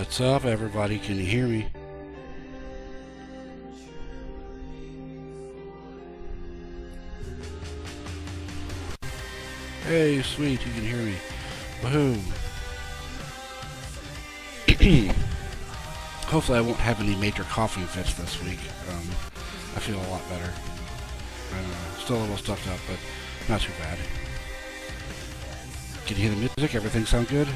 What's up, everybody? Can you hear me? Hey, sweet, you can hear me. Woohoo! Hopefully I won't have any major coughing fits this week. I feel a lot better. I'm still a little stuffed up, but not too bad. Can you hear the music? Everything sound good?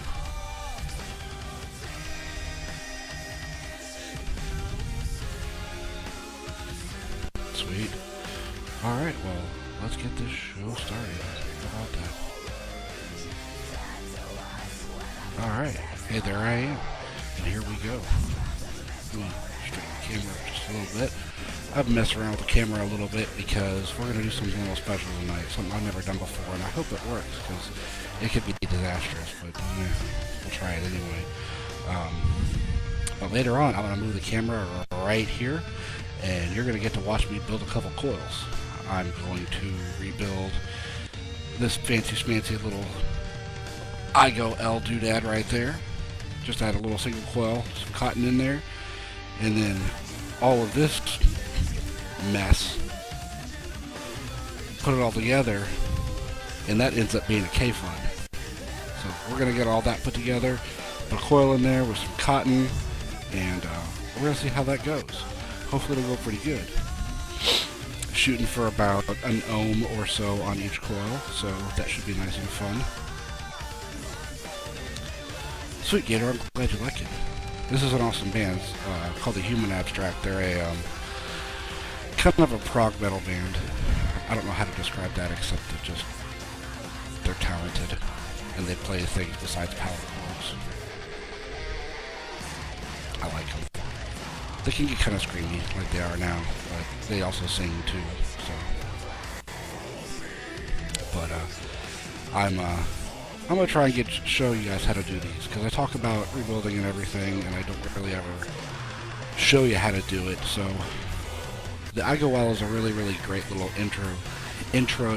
Sweet. Alright, well, let's get this show started. How about that? Alright, hey, there I am. And here we go. Let me straighten the camera up just a little bit. I've messed around with the camera a little bit because we're going to do something a little special tonight. Something I've never done before, and I hope it works because it could be disastrous, but yeah, we'll try it anyway. But later on, I'm going to move the camera right here, and you're going to get to watch me build a couple coils. I'm going to rebuild this fancy schmancy little IGO L doodad right there. Just add a little single coil, some cotton in there, and then all of this mess, put it all together, and that ends up being a K-fun. So we're going to get all that put together, put a coil in there with some cotton, and we're going to see how that goes. Hopefully it'll go pretty good. Shooting for about an ohm or so on each coil, so that should be nice and fun. Sweet Gator, I'm glad you like it. This is an awesome band called the Human Abstract. They're a kind of a prog metal band. I don't know how to describe that except that just they're talented and they play things besides power chords. I like them. They can get kind of screamy like they are now, but they also sing too. So, but I'm gonna try and show you guys how to do these because I talk about rebuilding and everything, and I don't really ever show you how to do it. So the IGOL is a really great little intro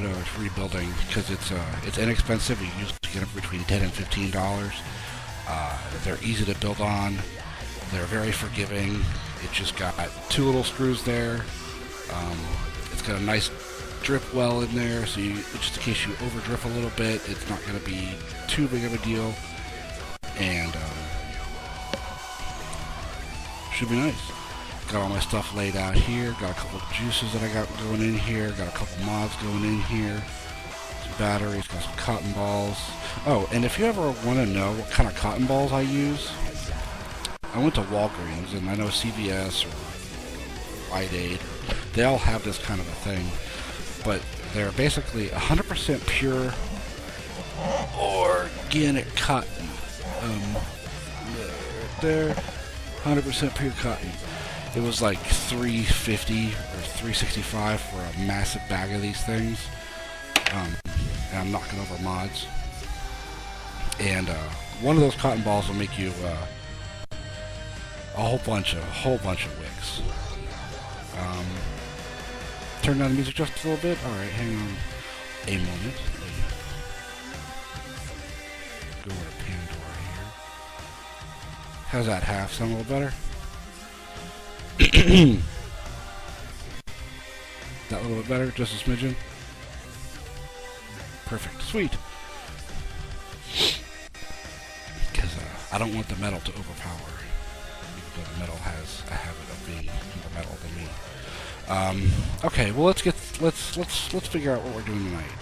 to rebuilding because it's inexpensive. You usually get them between $10 and $15. They're easy to build on. They're very forgiving. It just got two little screws there. It's got a nice drip well in there, so just in case you over drip a little bit, it's not going to be too big of a deal, and should be nice. Got all my stuff laid out here. Got a couple of juices that I got going in here. Got a couple mods going in here. Some batteries. Got some cotton balls. Oh, and if you ever want to know what kind of cotton balls I use, I went to Walgreens, and I know CVS or Rite Aid, they all have this kind of a thing, but they're basically 100% pure organic cotton. They're 100% pure cotton. It was like $3.50 or $3.65 for a massive bag of these things, and I'm knocking over mods. And one of those cotton balls will make you a whole bunch of wicks. Turn down the music just a little bit. Alright, hang on a moment. Go over to Pandora here. How's that half? Sound a little better? That a little bit better? Just a smidgen? Perfect. Sweet. Because I don't want the metal to overpower. The metal has a habit of being more metal than me. Okay, well let's figure out what we're doing tonight.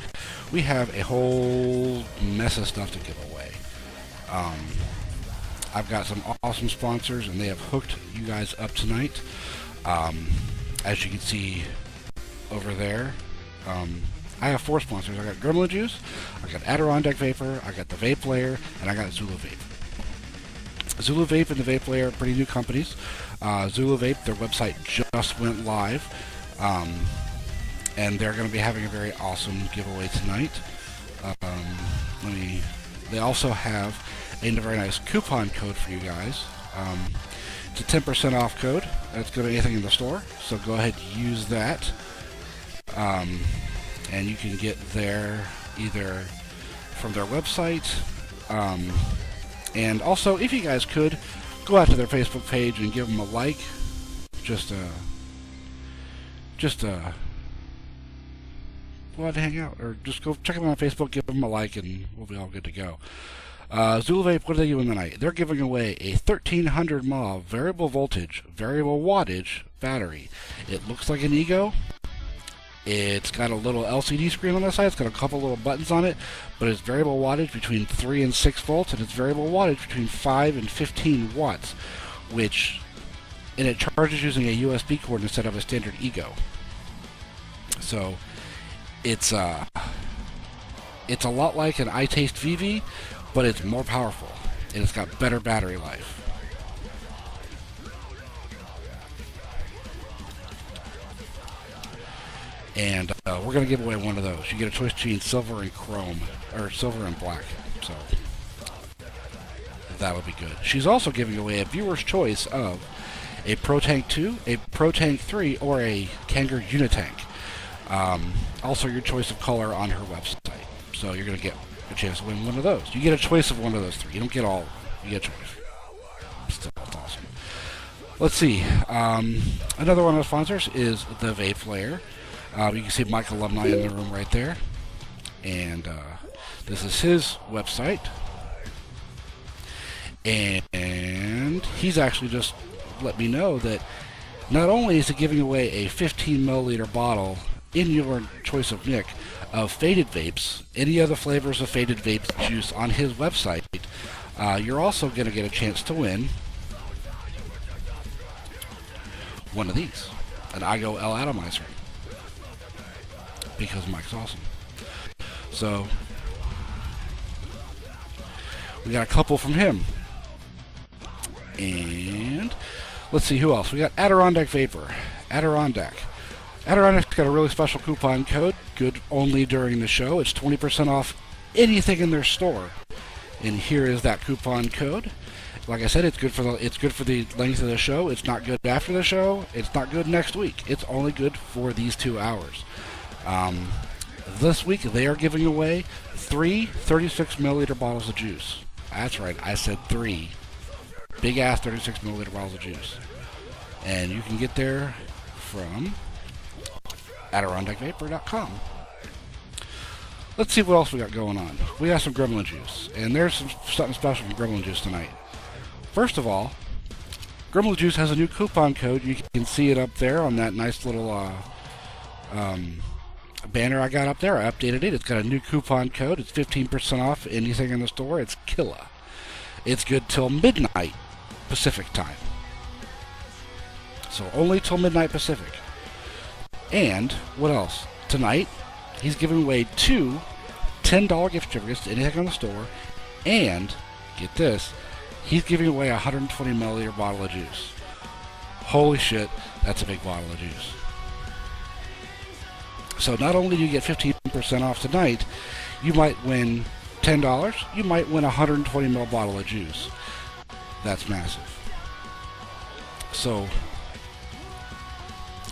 We have a whole mess of stuff to give away. I've got some awesome sponsors, and they have hooked you guys up tonight. As you can see over there, I have 4 sponsors. I got Gremlin Juice, I got Adirondack Vapor, I got the Vape Layer, and I got Zulu Vape. Zulu Vape and the Vape Layer are pretty new companies. Zulu Vape, their website just went live, and they're going to be having a very awesome giveaway tonight. They also have a very nice coupon code for you guys. It's a 10% off code. That's good at anything in the store, so go ahead and use that. And you can get there either from their website, and also, if you guys could, go out to their Facebook page and give them a like. Just go out and hang out, or just go check them out on Facebook, give them a like, and we'll be all good to go. Zulvape, what are they giving tonight? They're giving away a 1300 mAh variable voltage, variable wattage battery. It looks like an Ego. It's got a little LCD screen on the side. It's got a couple little buttons on it, but it's variable wattage between 3 and 6 volts, and it's variable wattage between 5 and 15 watts, and it charges using a USB cord instead of a standard Ego. So it's a lot like an iTaste VV, but it's more powerful, and it's got better battery life. And we're going to give away one of those. You get a choice between silver and chrome, or silver and black. So that would be good. She's also giving away a viewer's choice of a Pro Tank 2, a Pro Tank 3, or a Kangaroo Unitank. Also your choice of color on her website. So you're going to get a chance to win one of those. You get a choice of one of those three. You don't get all. You get a choice. Still, that's awesome. Let's see. Another one of the sponsors is the Vape Flare. You can see Mike Alumni in the room right there. And this is his website. And he's actually just let me know that not only is he giving away a 15 milliliter bottle in your choice of Nick of Faded Vapes, any other flavors of Faded Vapes juice on his website, you're also going to get a chance to win one of these, an Igo L Atomizer, because Mike's awesome. So we got a couple from him. And let's see who else. We got Adirondack Vapor. Adirondack's got a really special coupon code, good only during the show. It's 20% off anything in their store. And here is that coupon code. Like I said, it's good for the length of the show. It's not good after the show. It's not good next week. It's only good for these 2 hours. This week they are giving away 3 36 milliliter bottles of juice. That's right, I said 3 big ass 36 milliliter bottles of juice. And you can get there from AdirondackVapor.com. Let's see what else we got going on. We got some Gremlin juice, and there's something special from Gremlin juice tonight. First of all, Gremlin juice has a new coupon code. You can see it up there on that nice little banner I got up there. I updated it. It's got a new coupon code. It's 15% off anything in the store. It's killer. It's good till midnight Pacific time. So only till midnight Pacific. And what else? Tonight, he's giving away 2 $10 gift certificates to anything on the store. And, get this, he's giving away a 120 milliliter bottle of juice. Holy shit, that's a big bottle of juice. So not only do you get 15% off tonight, you might win $10, you might win a 120 ml bottle of juice. That's massive. So,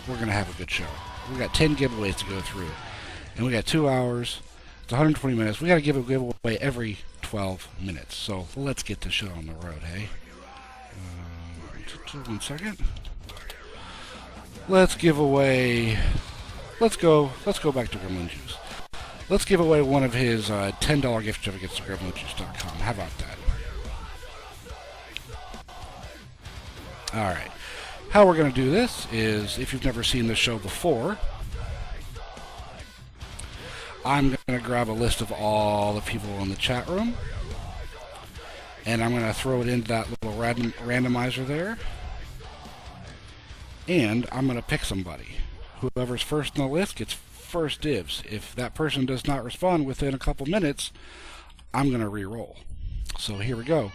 we're going to have a good show. We got 10 giveaways to go through. And we got 2 hours. It's 120 minutes. We got to give a giveaway every 12 minutes. So, let's get the show on the road, hey? 1 second. Let's give away... Let's go back to Gremlin Juice. Let's give away one of his $10 gift certificates to gremlinjuice.com. How about that? Alright. How we're going to do this is, if you've never seen this show before, I'm going to grab a list of all the people in the chat room, and I'm going to throw it into that little randomizer there, and I'm going to pick somebody. Whoever's first on the list gets first dibs. If that person does not respond within a couple minutes, I'm going to re-roll. So here we go.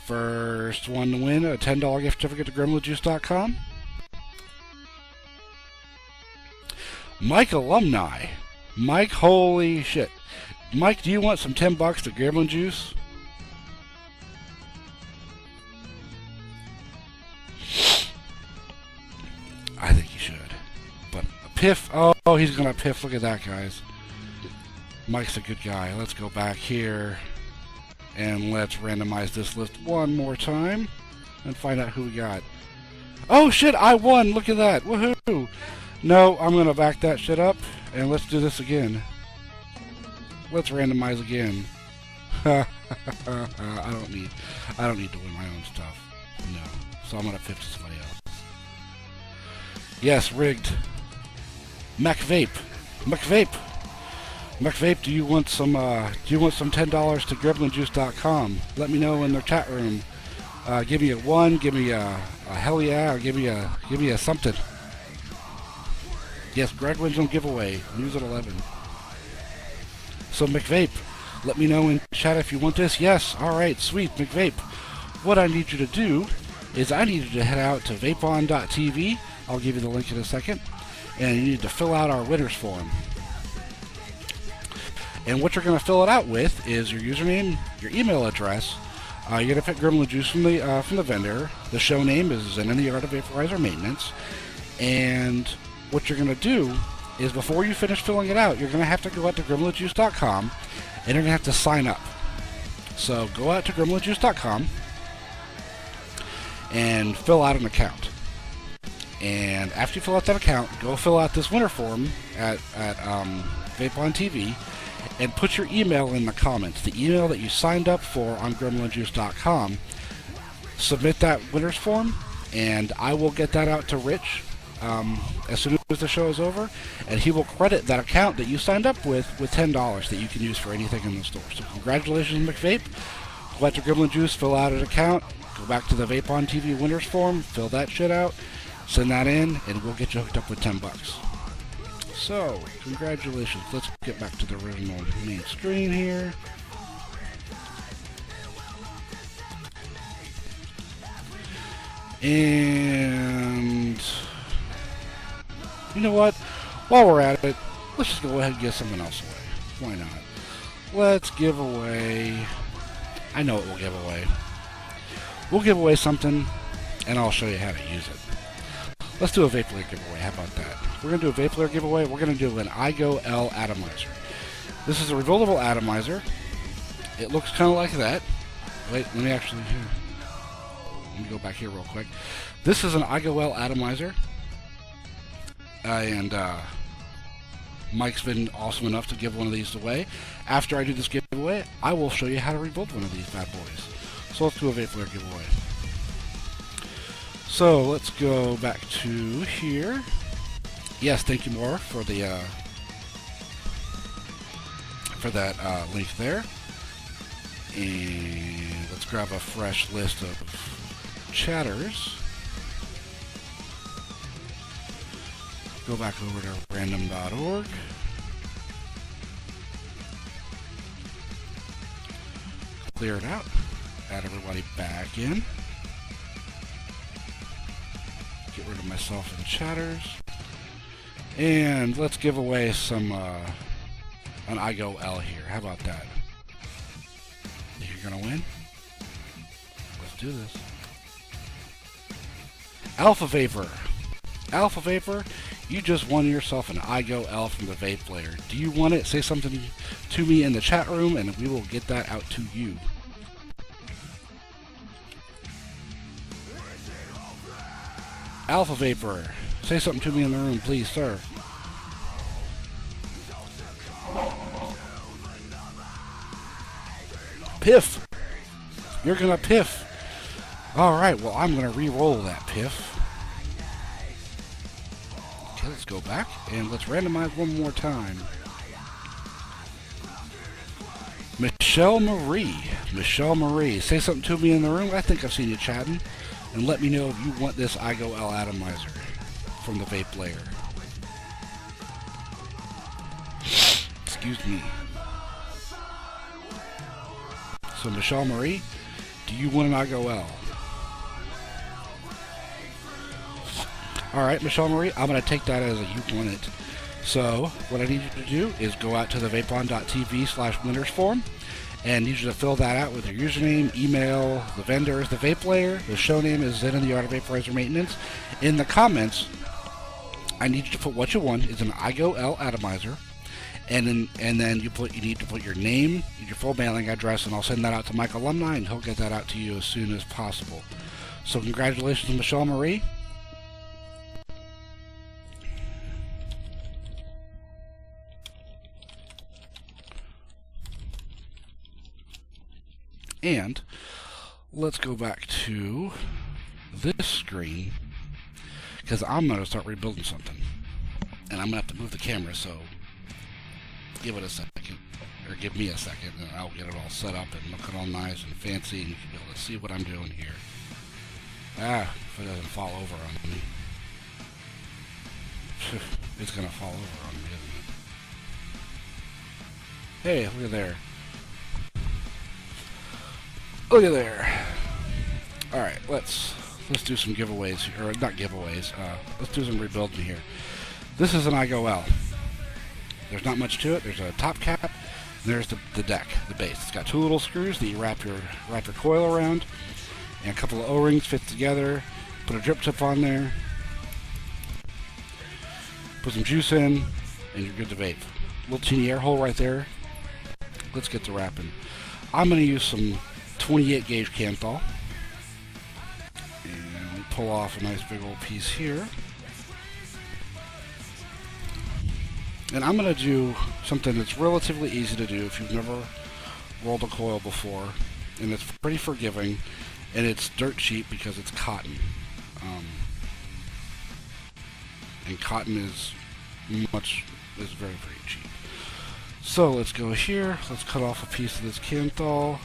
First one to win a $10 gift certificate to gremlinjuice.com. Mike Alumni. Mike, holy shit. Mike, do you want some $10 to Gremlin Juice? I think you should. But a piff. Oh, he's going to piff. Look at that, guys. Mike's a good guy. Let's go back here. And let's randomize this list one more time. and find out who we got. Oh shit, I won! Look at that! Woohoo! No, I'm gonna back that shit up, and let's do this again. Let's randomize again. I don't need to win my own stuff. No. So I'm gonna pitch to somebody else. Yes, rigged. McVape. McVape, do you want some $10 to gremlinjuice.com? Let me know in their chat room. Give me a 1, give me a hell yeah, or give me a something. Yes, Greg wins on giveaway. News at 11. So McVape, let me know in chat if you want this. Yes, alright, sweet, McVape. What I need you to do is I need you to head out to vapeon.tv. I'll give you the link in a second. And you need to fill out our winners form. And what you're going to fill it out with is your username, your email address. You're going to pick Gremlin Juice from the vendor. The show name is Zen and the Art of Vaporizer Maintenance. And what you're going to do is before you finish filling it out, you're going to have to go out to gremlinjuice.com and you're going to have to sign up. So go out to gremlinjuice.com and fill out an account. And after you fill out that account, go fill out this winner form at Vape on TV and put your email in the comments. The email that you signed up for on gremlinjuice.com. Submit that winner's form, and I will get that out to Rich as soon as the show is over, and he will credit that account that you signed up with $10 that you can use for anything in the store. So congratulations, McVape. Go out to Gremlin Juice, fill out an account, go back to the Vape on TV winners form, fill that shit out, send that in, and we'll get you hooked up with $10. So, congratulations. Let's get back to the original main screen here. And you know what? While we're at it, let's just go ahead and give something else away. Why not? Let's give away... I know what we'll give away. We'll give away something, and I'll show you how to use it. Let's do a vape layer giveaway. How about that? We're going to do a vape layer giveaway. We're going to do an iGo L atomizer. This is a revolvable atomizer. It looks kind of like that. Wait, let me actually... Let me go back here real quick. This is an iGo L atomizer. And Mike's been awesome enough to give one of these away. After I do this giveaway, I will show you how to rebuild one of these bad boys. So let's do a vape layer giveaway. So let's go back to here. Yes, thank you, Maura, for the link there. And let's grab a fresh list of chatters. Go back over to random.org. Clear it out. Add everybody back in. Get rid of myself and chatters. And let's give away some an iGo L here. How about that? Think you're gonna win? Let's do this. Alpha Vapor. Alpha Vapor, you just won yourself an iGo L from the Vape Player. Do you want it? Say something to me in the chat room and we will get that out to you. Alpha Vapor, say something to me in the room, please, sir. Piff! You're gonna piff. Alright, well, I'm gonna re-roll that piff. Okay, let's go back and let's randomize one more time. Michelle Marie. Michelle Marie, say something to me in the room. I think I've seen you chatting. And let me know if you want this iGo L atomizer from the Vape Player. Excuse me. So Michelle Marie, do you want an iGo L? Alright, Michelle Marie, I'm going to take that as a you want it. So, what I need you to do is go out to the vapeon.tv/winners form. And I need you to fill that out with your username, email, the vendor is the Vape Player, the show name is Zen and the Art of Vaporizer Maintenance. In the comments, I need you to put what you want. It's an iGo L atomizer. And then you need to put your name, your full mailing address, and I'll send that out to Mike Alumni, and he'll get that out to you as soon as possible. So congratulations, Michelle Marie. And let's go back to this screen, because I'm going to start rebuilding something. And I'm going to have to move the camera, so give it a second, or give me a second, and I'll get it all set up and look it all nice and fancy, and you can be able to see what I'm doing here. If it doesn't fall over on me. It's going to fall over on me, isn't it? Hey, look at there. Look at there. Alright, let's do some giveaways, or not giveaways, let's do some rebuilding here. This is an IGOL. There's not much to it. There's a top cap, and there's the deck, the base. It's got two little screws that you wrap your coil around, and a couple of O-rings fit together. Put a drip tip on there, put some juice in, and you're good to vape. Little teeny air hole right there. Let's get to wrapping. I'm going to use some 28 gauge Kanthal, and we pull off a nice big old piece here. And I'm going to do something that's relatively easy to do if you've never rolled a coil before, and it's pretty forgiving, and it's dirt cheap because it's cotton. And cotton is very, very cheap. So let's go here. Let's cut off a piece of this Kanthal.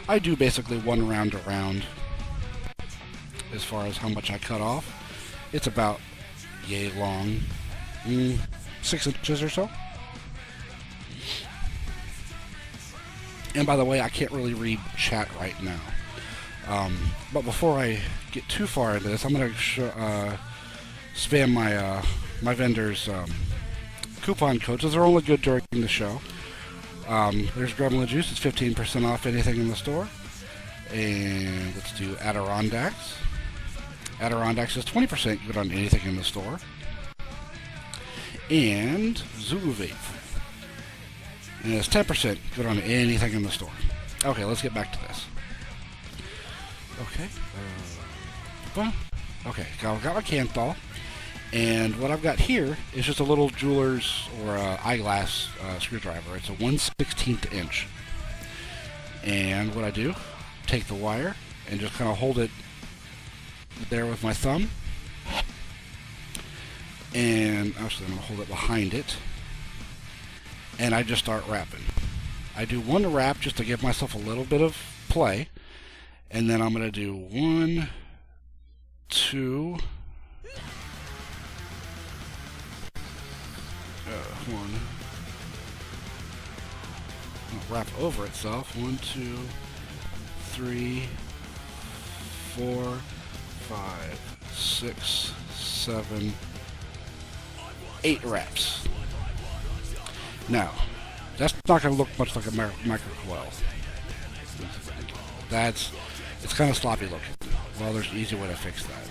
I do basically one round around as far as how much I cut off. It's about yay long, 6 inches or so. And by the way, I can't really read chat right now. But before I get too far into this, I'm going to spam my vendors' coupon codes. Those are only good during the show. There's Gremlin Juice. It's 15% off anything in the store. And let's do Adirondacks. Adirondacks is 20% good on anything in the store. And Zulu Vape. And it's 10% good on anything in the store. Okay, let's get back to this. Okay. Okay, got my Kanthal. And what I've got here is just a little jeweler's or eyeglass screwdriver. It's a 1/16 inch. And what I do, take the wire and just kind of hold it there with my thumb. And actually I'm going to hold it behind it. And I just start wrapping. I do one wrap just to give myself a little bit of play. And then I'm going to do 1, 2... one. It'll wrap over itself. 1, 2, 3, 4, 5, 6, 7, 8 wraps. Now, that's not going to look much like a micro coil. It's kind of sloppy looking. Well, there's an easy way to fix that.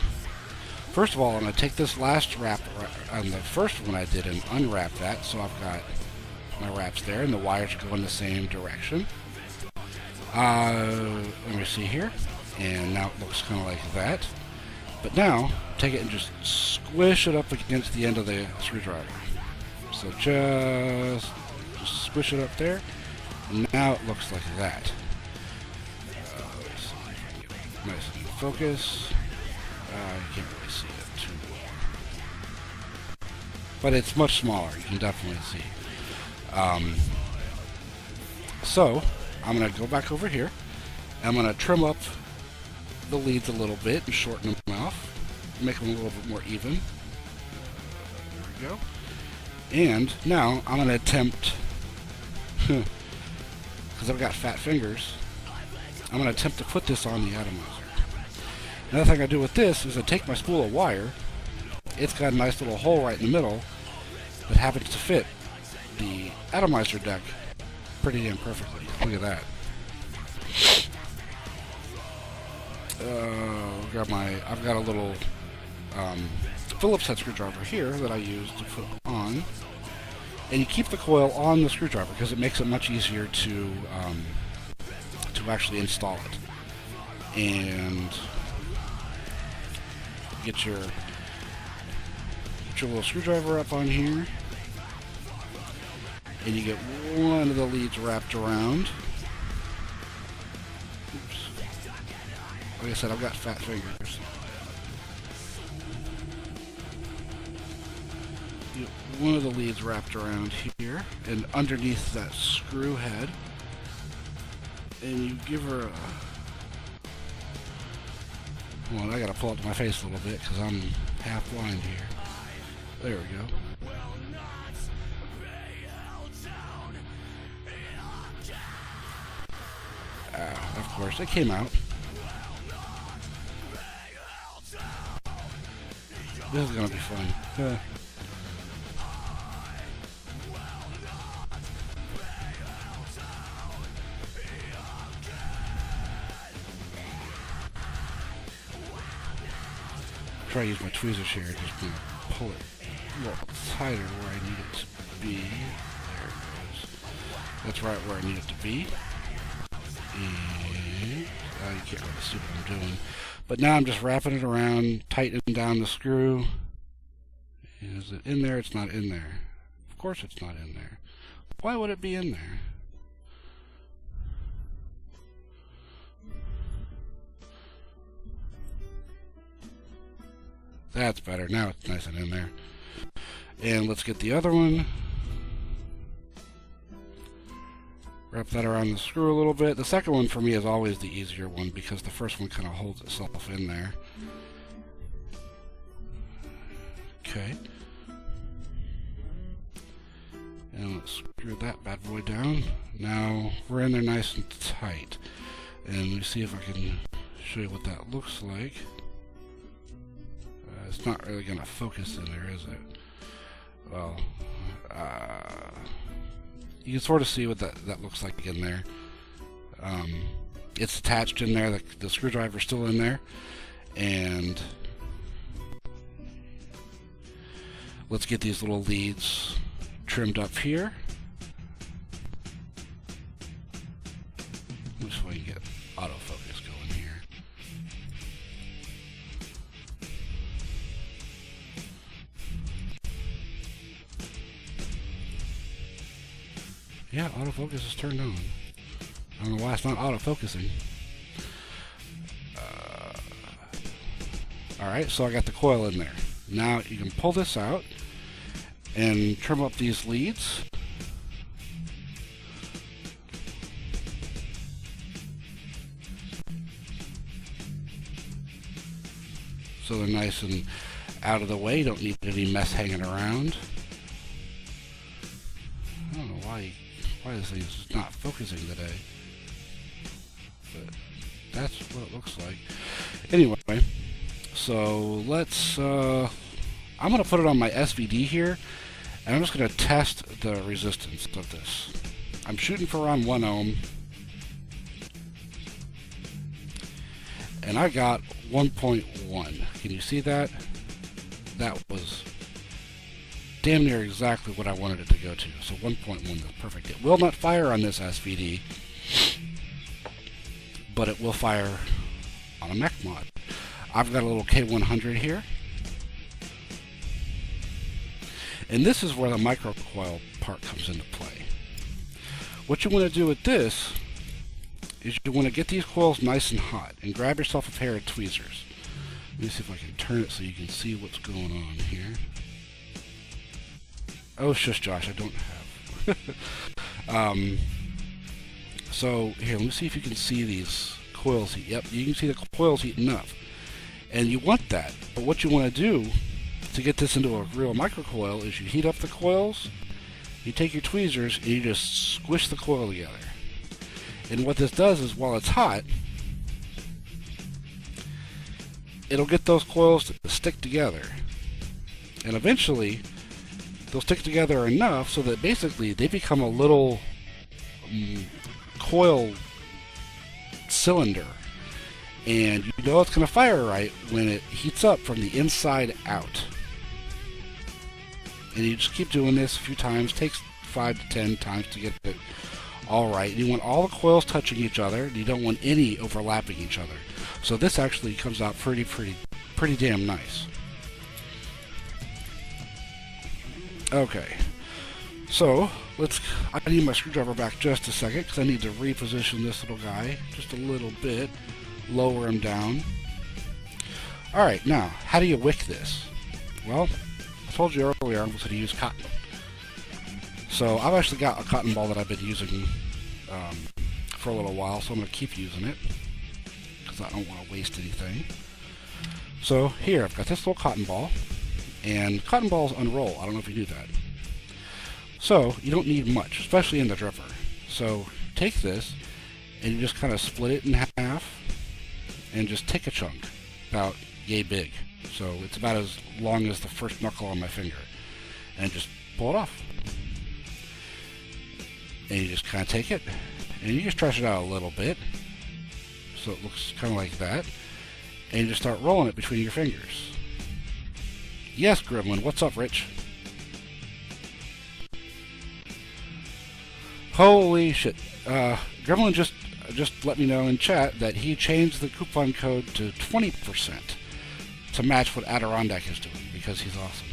First of all, I'm going to take this last wrap on the first one I did and unwrap that, so I've got my wraps there, and the wires go in the same direction. Let me see here, and now it looks kind of like that. But now, take it and just squish it up against the end of the screwdriver. So just squish it up there, and now it looks like that. Let's see if I can get it nice and focus. You can't really see it too well. But it's much smaller, you can definitely see. So, I'm going to go back over here. I'm going to trim up the leads a little bit and shorten them off. Make them a little bit more even. There we go. And now, I'm going to attempt, because I've got fat fingers, I'm going to attempt to put this on the atomizer. Another thing I do with this is I take my spool of wire. It's got a nice little hole right in the middle that happens to fit the atomizer deck pretty damn perfectly. Look at that. I've got a little Phillips head screwdriver here that I use to put on. And you keep the coil on the screwdriver because it makes it much easier to actually install it. And get your little screwdriver up on here, and you get one of the leads wrapped around. Oops. Like I said, I've got fat fingers. You get one of the leads wrapped around here and underneath that screw head, and you give her a... Hold on, I gotta pull up to my face a little bit because I'm half blind here. There we go. Of course, it came out. This is gonna be fun. Try to use my tweezers here, just to pull it a little tighter where I need it to be. There it goes. That's right where I need it to be. And you can't really see what I'm doing. But now I'm just wrapping it around, tightening down the screw. Is it in there? It's not in there. Of course it's not in there. Why would it be in there? That's better. Now it's nice and in there. And let's get the other one. Wrap that around the screw a little bit. The second one for me is always the easier one because the first one kind of holds itself in there. Okay. And let's screw that bad boy down. Now we're in there nice and tight. And let me see if I can show you what that looks like. It's not really going to focus in there, is it? Well, you can sort of see what that looks like in there. It's attached in there. The screwdriver's still in there. And let's get these little leads trimmed up here. Just so we can get autofocus going here. Yeah, autofocus is turned on. I don't know why it's not autofocusing. Alright, so I got the coil in there. Now you can pull this out and trim up these leads. So they're nice and out of the way. You don't need any mess hanging around. I don't know why this thing's not focusing today. But that's what it looks like. Anyway, so let's... I'm going to put it on my SVD here, and I'm just going to test the resistance of this. I'm shooting for around 1 ohm, and I got 1.1. Can you see that? That was damn near exactly what I wanted it to go to. So 1.1 is perfect. It will not fire on this SVD, but it will fire on a mech mod. I've got a little K100 here. And this is where the microcoil part comes into play. What you want to do with this is you want to get these coils nice and hot and grab yourself a pair of tweezers. Let me see if I can turn it so you can see what's going on here. Oh, shush, Josh, I don't have. So, here, let me see if you can see these coils heat. Yep, you can see the coils heating up. And you want that. But what you want to do to get this into a real microcoil is you heat up the coils, you take your tweezers, and you just squish the coil together. And what this does is, while it's hot, it'll get those coils to stick together. And eventually, they'll stick together enough so that basically they become a little coil cylinder. And you know it's going to fire right when it heats up from the inside out. And you just keep doing this a few times. It takes 5 to 10 times to get it all right. And you want all the coils touching each other. And you don't want any overlapping each other. So this actually comes out pretty pretty damn nice. Okay, so I need my screwdriver back just a second because I need to reposition this little guy just a little bit, lower him down. Alright, now, how do you wick this? Well, I told you earlier I'm going to use cotton. So I've actually got a cotton ball that I've been using for a little while, so I'm going to keep using it because I don't want to waste anything. So here, I've got this little cotton ball, and cotton balls unroll. I don't know if you knew that. So you don't need much, especially in the dripper. So take this, and you just kind of split it in half, and just take a chunk, about yay big. So it's about as long as the first knuckle on my finger, and just pull it off. And you just kind of take it, and you just stretch it out a little bit, so it looks kind of like that, and you just start rolling it between your fingers. Yes, Gremlin, what's up, Rich? Holy shit. Gremlin just let me know in chat that he changed the coupon code to 20% to match what Adirondack is doing, because he's awesome.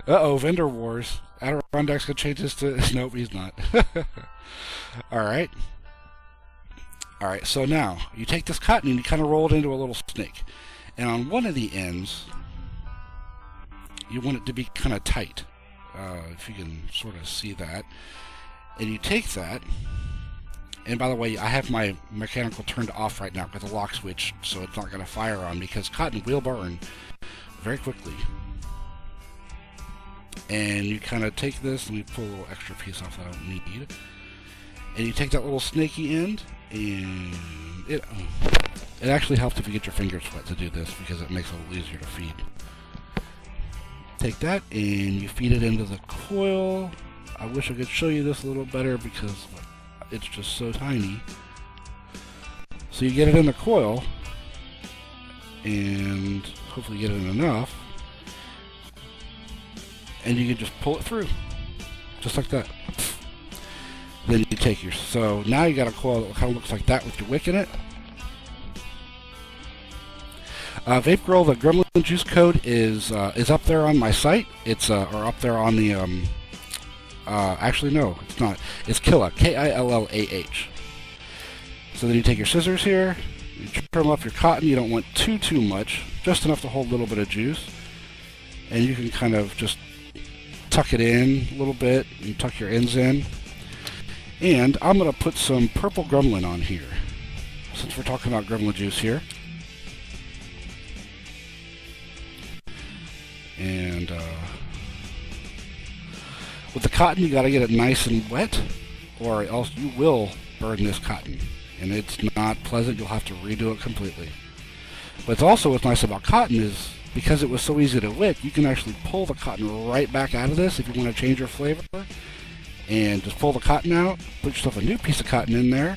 Uh-oh, vendor wars. Adirondack's gonna change this to... Nope, he's not. Alright. Alright, so now, you take this cotton and you kind of roll it into a little snake. And on one of the ends, you want it to be kind of tight. If you can sort of see that. And you take that, and by the way, I have my mechanical turned off right now with a lock switch, so it's not going to fire on, because cotton will burn very quickly. And you kind of take this, and we pull a little extra piece off that I don't need. And you take that little snaky end, and it actually helps if you get your fingers wet to do this, because it makes it a little easier to feed. Take that, and you feed it into the coil. I wish I could show you this a little better, because it's just so tiny. So you get it in the coil, and hopefully get it in enough, and you can just pull it through, just like that. Then you take your... So now you got a coil that kind of looks like that with your wick in it. Vape Girl, the Gremlin Juice code is up there on my site. It's or up there on the actually no, it's not. It's Killa, K-I-L-L-A-H. So then you take your scissors here, you trim up your cotton. You don't want too much, just enough to hold a little bit of juice, and you can kind of just tuck it in a little bit and tuck your ends in. And I'm gonna put some purple Gremlin on here, since we're talking about Gremlin juice here. And with the cotton, you got to get it nice and wet, or else you will burn this cotton, and it's not pleasant. You'll have to redo it completely. But it's also what's nice about cotton is, because it was so easy to wick, you can actually pull the cotton right back out of this if you want to change your flavor, and just pull the cotton out, put yourself a new piece of cotton in there,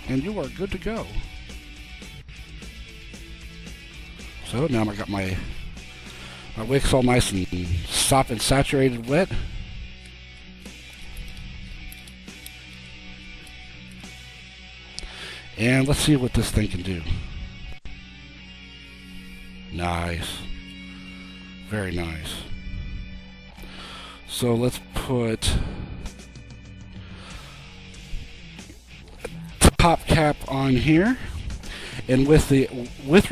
and you are good to go. So now I got my wick's all nice and soft and saturated wet. And let's see what this thing can do. Nice. Very nice. So let's put the top cap on here. And with your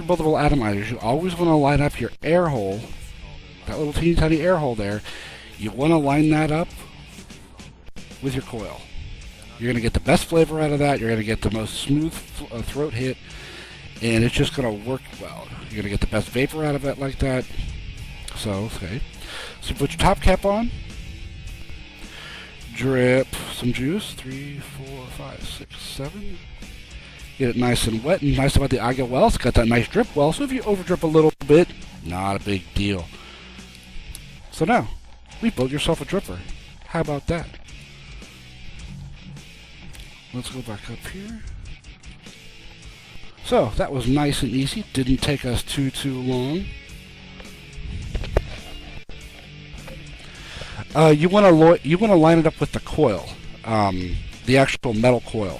multiple atomizers, you always want to line up your air hole, that little teeny tiny air hole there. You want to line that up with your coil. You're going to get the best flavor out of that. You're going to get the most smooth throat hit, and it's just going to work well. You're going to get the best vapor out of it like that. So, okay. So put your top cap on. Drip some juice. 3, 4, 5, 6, 7. Get it nice and wet. And nice about the Aga well, it's got that nice drip well. So if you over drip a little bit, not a big deal. So now, we built yourself a dripper. How about that? Let's go back up here. So that was nice and easy. Didn't take us too long. You want to line it up with the coil, the actual metal coil.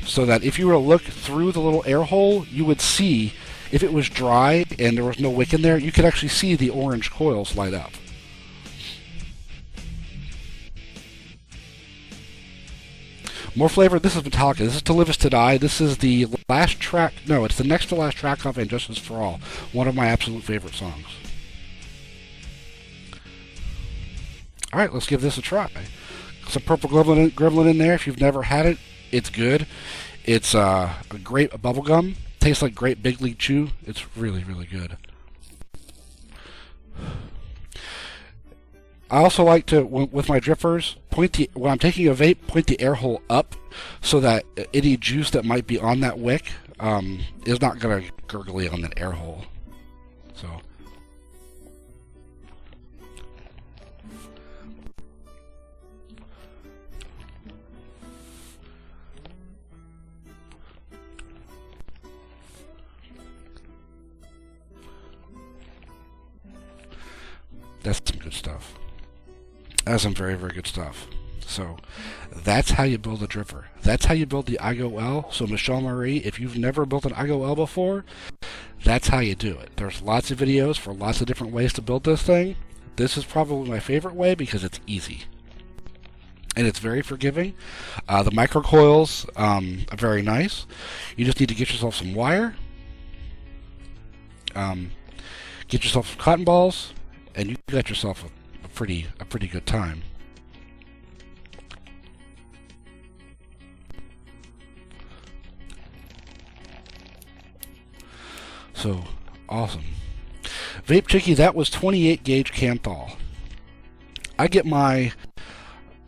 So that if you were to look through the little air hole, you would see, if it was dry and there was no wick in there, you could actually see the orange coils light up. More flavor. This is Metallica. This is To Live Is To Die. This is the last track. No, it's the next to last track off And Justice for All. One of my absolute favorite songs. Alright, let's give this a try. Some purple gremlin in there. If you've never had it, it's good. It's a great bubblegum. Tastes like great Big League Chew. It's really, really good. I also like to, with my drippers, when I'm taking a vape, point the air hole up so that any juice that might be on that wick is not going to gurgle on that air hole. So, that's some good stuff. That's some very, very good stuff. So, that's how you build a dripper. That's how you build the IGO-L. So, Michelle Marie, if you've never built an IGO-L before, that's how you do it. There's lots of videos for lots of different ways to build this thing. This is probably my favorite way because it's easy. And it's very forgiving. The microcoils are very nice. You just need to get yourself some wire. Get yourself some cotton balls. And you got yourself a pretty good time. So awesome. Vape Chickie, that was 28 gauge Canthal. I get my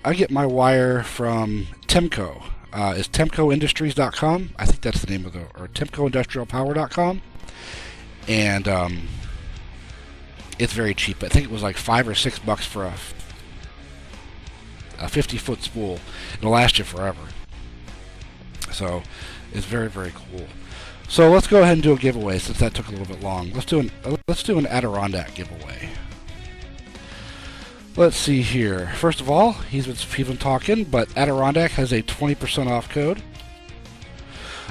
wire from Temco. It's TemcoIndustries.com. I think that's the name of or TemcoIndustrialPower.com. And it's very cheap. I think it was like $5 or $6 for a 50-foot spool. It'll last you forever. So it's very, very cool. So let's go ahead and do a giveaway since that took a little bit long. Let's do an Adirondack giveaway. Let's see here. First of all, he's been talking, but Adirondack has a 20% off code.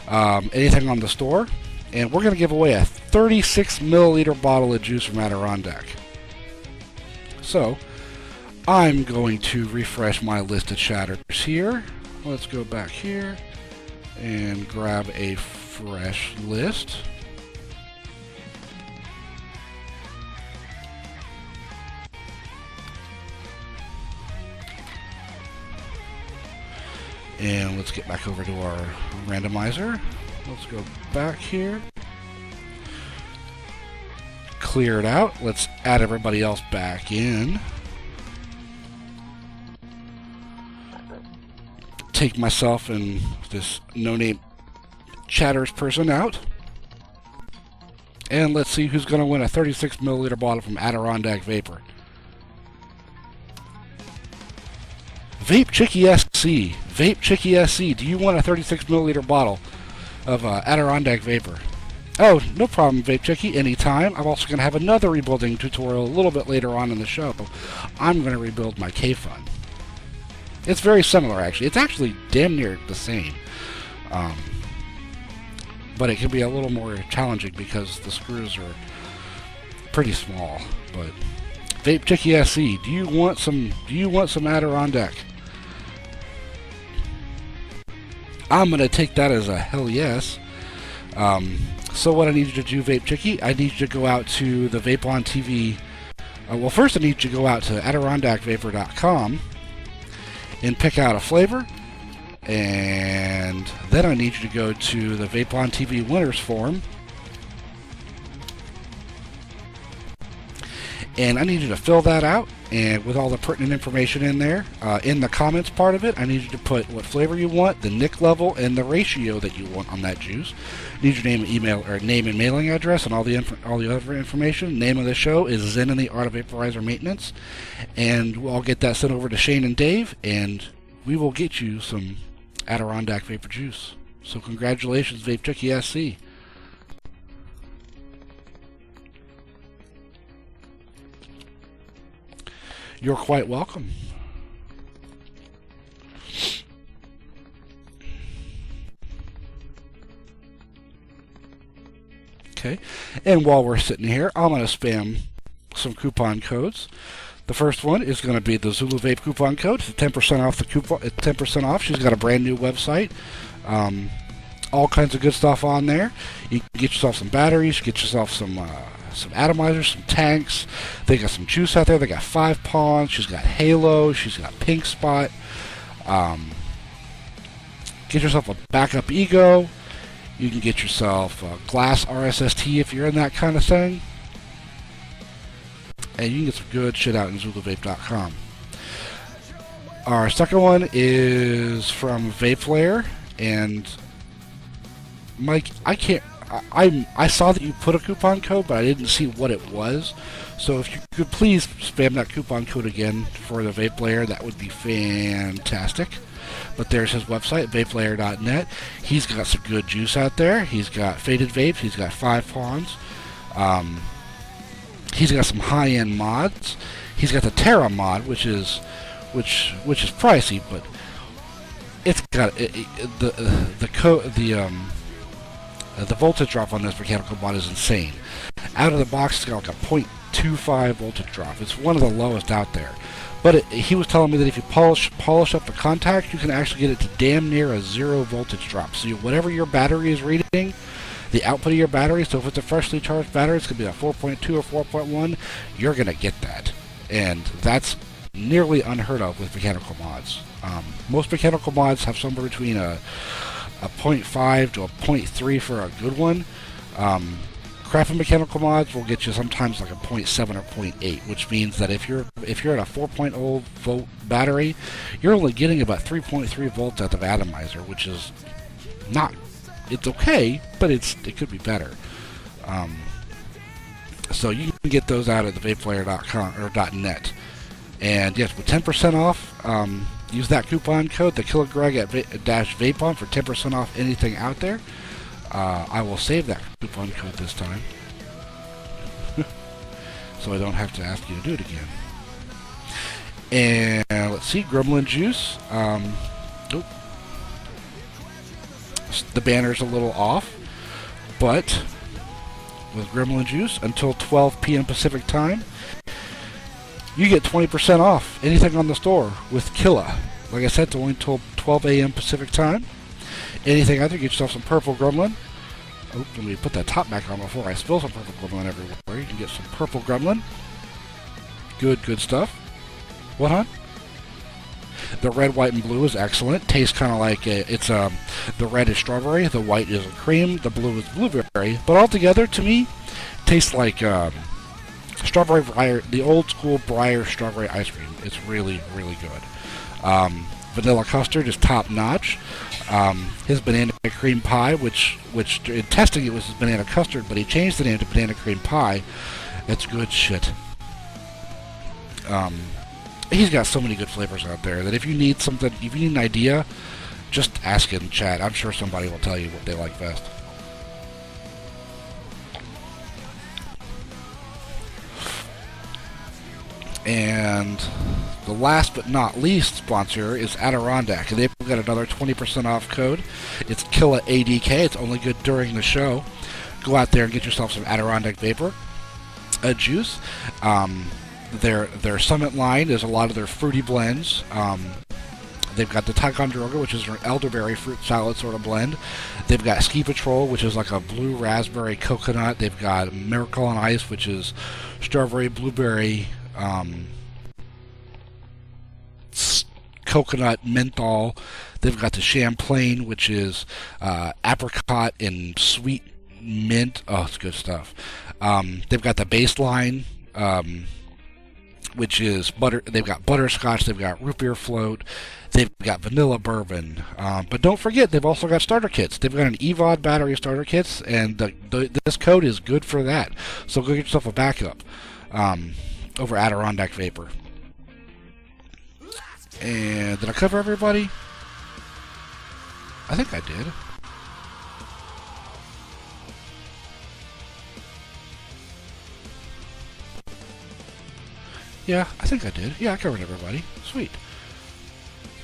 Anything on the store. And we're going to give away a 36 milliliter bottle of juice from Adirondack. So, I'm going to refresh my list of chatters here. Let's go back here and grab a fresh list. And let's get back over to our randomizer. Let's go back here. Clear it out. Let's add everybody else back in. Take myself and this no-name chatters person out. And let's see who's going to win a 36 milliliter bottle from Adirondack Vapor. Vape Chickie SC. Vape Chickie SC. Do you want a 36 milliliter bottle of Adirondack Vapor? Oh, no problem, Vape Chickie. Anytime. I'm also going to have another rebuilding tutorial a little bit later on in the show. I'm going to rebuild my K-Fun. It's very similar, actually. It's actually damn near the same. But it can be a little more challenging because the screws are pretty small. But Vape Chickie SC, do you want some Adirondack? I'm going to take that as a hell yes. So what I need you to do, Vape Chickie, I need you to go out to the Vape on TV. Well, first I need you to go out to AdirondackVapor.com and pick out a flavor. And then I need you to go to the Vape on TV Winners Forum. And I need you to fill that out, and with all the pertinent information in there. In the comments part of it, I need you to put what flavor you want, the nic level, and the ratio that you want on that juice. I need your name, email, or name and mailing address, and all the other information. Name of the show is Zen and the Art of Vaporizer Maintenance, and I'll get that sent over to Shane and Dave, and we will get you some Adirondack Vapor Juice. So congratulations, Vape Chickie SC. You're quite welcome. Okay, and while we're sitting here, I'm going to spam some coupon codes. The first one is going to be the Zulu Vape coupon code. It's 10% off the coupon. It's 10% off. She's got a brand new website. All kinds of good stuff on there. You can get yourself some batteries. Get yourself some atomizers, some tanks. They got some juice out there. They got 5 Pawns. She's got Halo. She's got Pink Spot. Get yourself a backup Ego. You can get yourself a glass RSST if you're in that kind of thing. And you can get some good shit out in ZuluVape.com. Our second one is from VapeFlare, and Mike, I saw that you put a coupon code, but I didn't see what it was. So if you could please spam that coupon code again for the VapeFlare, that would be fantastic. But there's his website, vapeflare.net. He's got some good juice out there. He's got Faded Vapes. He's got 5 Pawns. He's got some high-end mods. He's got the Terra mod, which is pricey, but it's got the voltage drop on this mechanical mod is insane. Out of the box, it's got like a 0.25 voltage drop. It's one of the lowest out there. But he was telling me that if you polish up the contact, you can actually get it to damn near a 0 voltage drop. So whatever your battery is reading, the output of your battery, so if it's a freshly charged battery, it's going to be a 4.2 or 4.1, you're going to get that. And that's nearly unheard of with mechanical mods. Most mechanical mods have somewhere between a 0.5 to a 0.3 for a good one. Crappy mechanical mods will get you sometimes like a 0.7 or 0.8, which means that if you're at a 4.0 volt battery, you're only getting about 3.3 volts out of atomizer, which is not. It's okay, but it could be better. So you can get those out at the vapeflare.com or .net. And yes, with 10% off, use that coupon code, the Killer Greg at -Vapon for 10% off anything out there. I will save that coupon code this time, so I don't have to ask you to do it again. And let's see, Gremlin Juice. The banner's a little off, but with Gremlin Juice until 12 p.m. Pacific time, you get 20% off anything on the store with Killa. Like I said, it's only until 12 a.m. Pacific time. Anything out there, get yourself some Purple Gremlin. Oh, let me put that top back on before I spill some Purple Gremlin everywhere. You can get some Purple Gremlin. Good stuff. What, hon? The red, white, and blue is excellent. Tastes kind of like the red is strawberry, the white is cream, the blue is blueberry. But altogether, to me, tastes like strawberry Briar, the old school Briar strawberry ice cream. It's really, really good. Vanilla custard is top notch. His banana cream pie, which in testing it was his banana custard, but he changed the name to banana cream pie. It's good shit. He's got so many good flavors out there that if you need something, if you need an idea, just ask in chat. I'm sure somebody will tell you what they like best. And the last but not least sponsor is Adirondack, and they've got another 20% off code. It's Killa ADK. It's only good during the show. Go out there and get yourself some Adirondack Vapor juice. Their Summit line is a lot of their fruity blends. They've got the Ticonderoga, which is an elderberry fruit salad sort of blend. They've got Ski Patrol, which is like a blue raspberry coconut. They've got Miracle on Ice, which is strawberry, blueberry, coconut, menthol. They've got the Champlain, which is apricot and sweet mint. Oh, it's good stuff. They've got the Baseline, which is butter. They've got butterscotch. They've got root beer float. They've got vanilla bourbon. But don't forget, they've also got starter kits. They've got an EVOD battery starter kits, and this code is good for that. So go get yourself a backup over Adirondack Vapor. And did I cover everybody? I think I did. Yeah, I think I did. Yeah, I covered everybody. Sweet.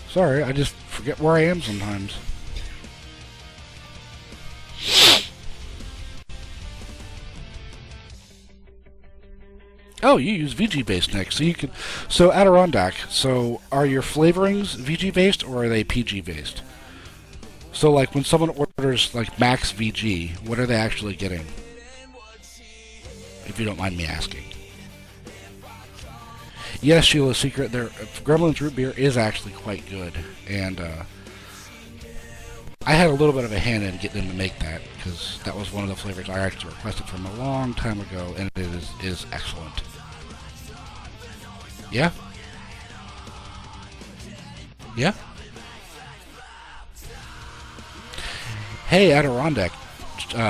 Sorry, I just forget where I am sometimes. Oh, you use VG based next, so you can. So Adirondack. So are your flavorings VG based or are they PG based? So like when someone orders like max VG, what are they actually getting? If you don't mind me asking. Yes, Sheila's Secret. Their Gremlin's root beer is actually quite good, and I had a little bit of a hand in getting them to make that because that was one of the flavors I actually requested from a long time ago, and it is excellent. Yeah? Yeah? Hey, Adirondack,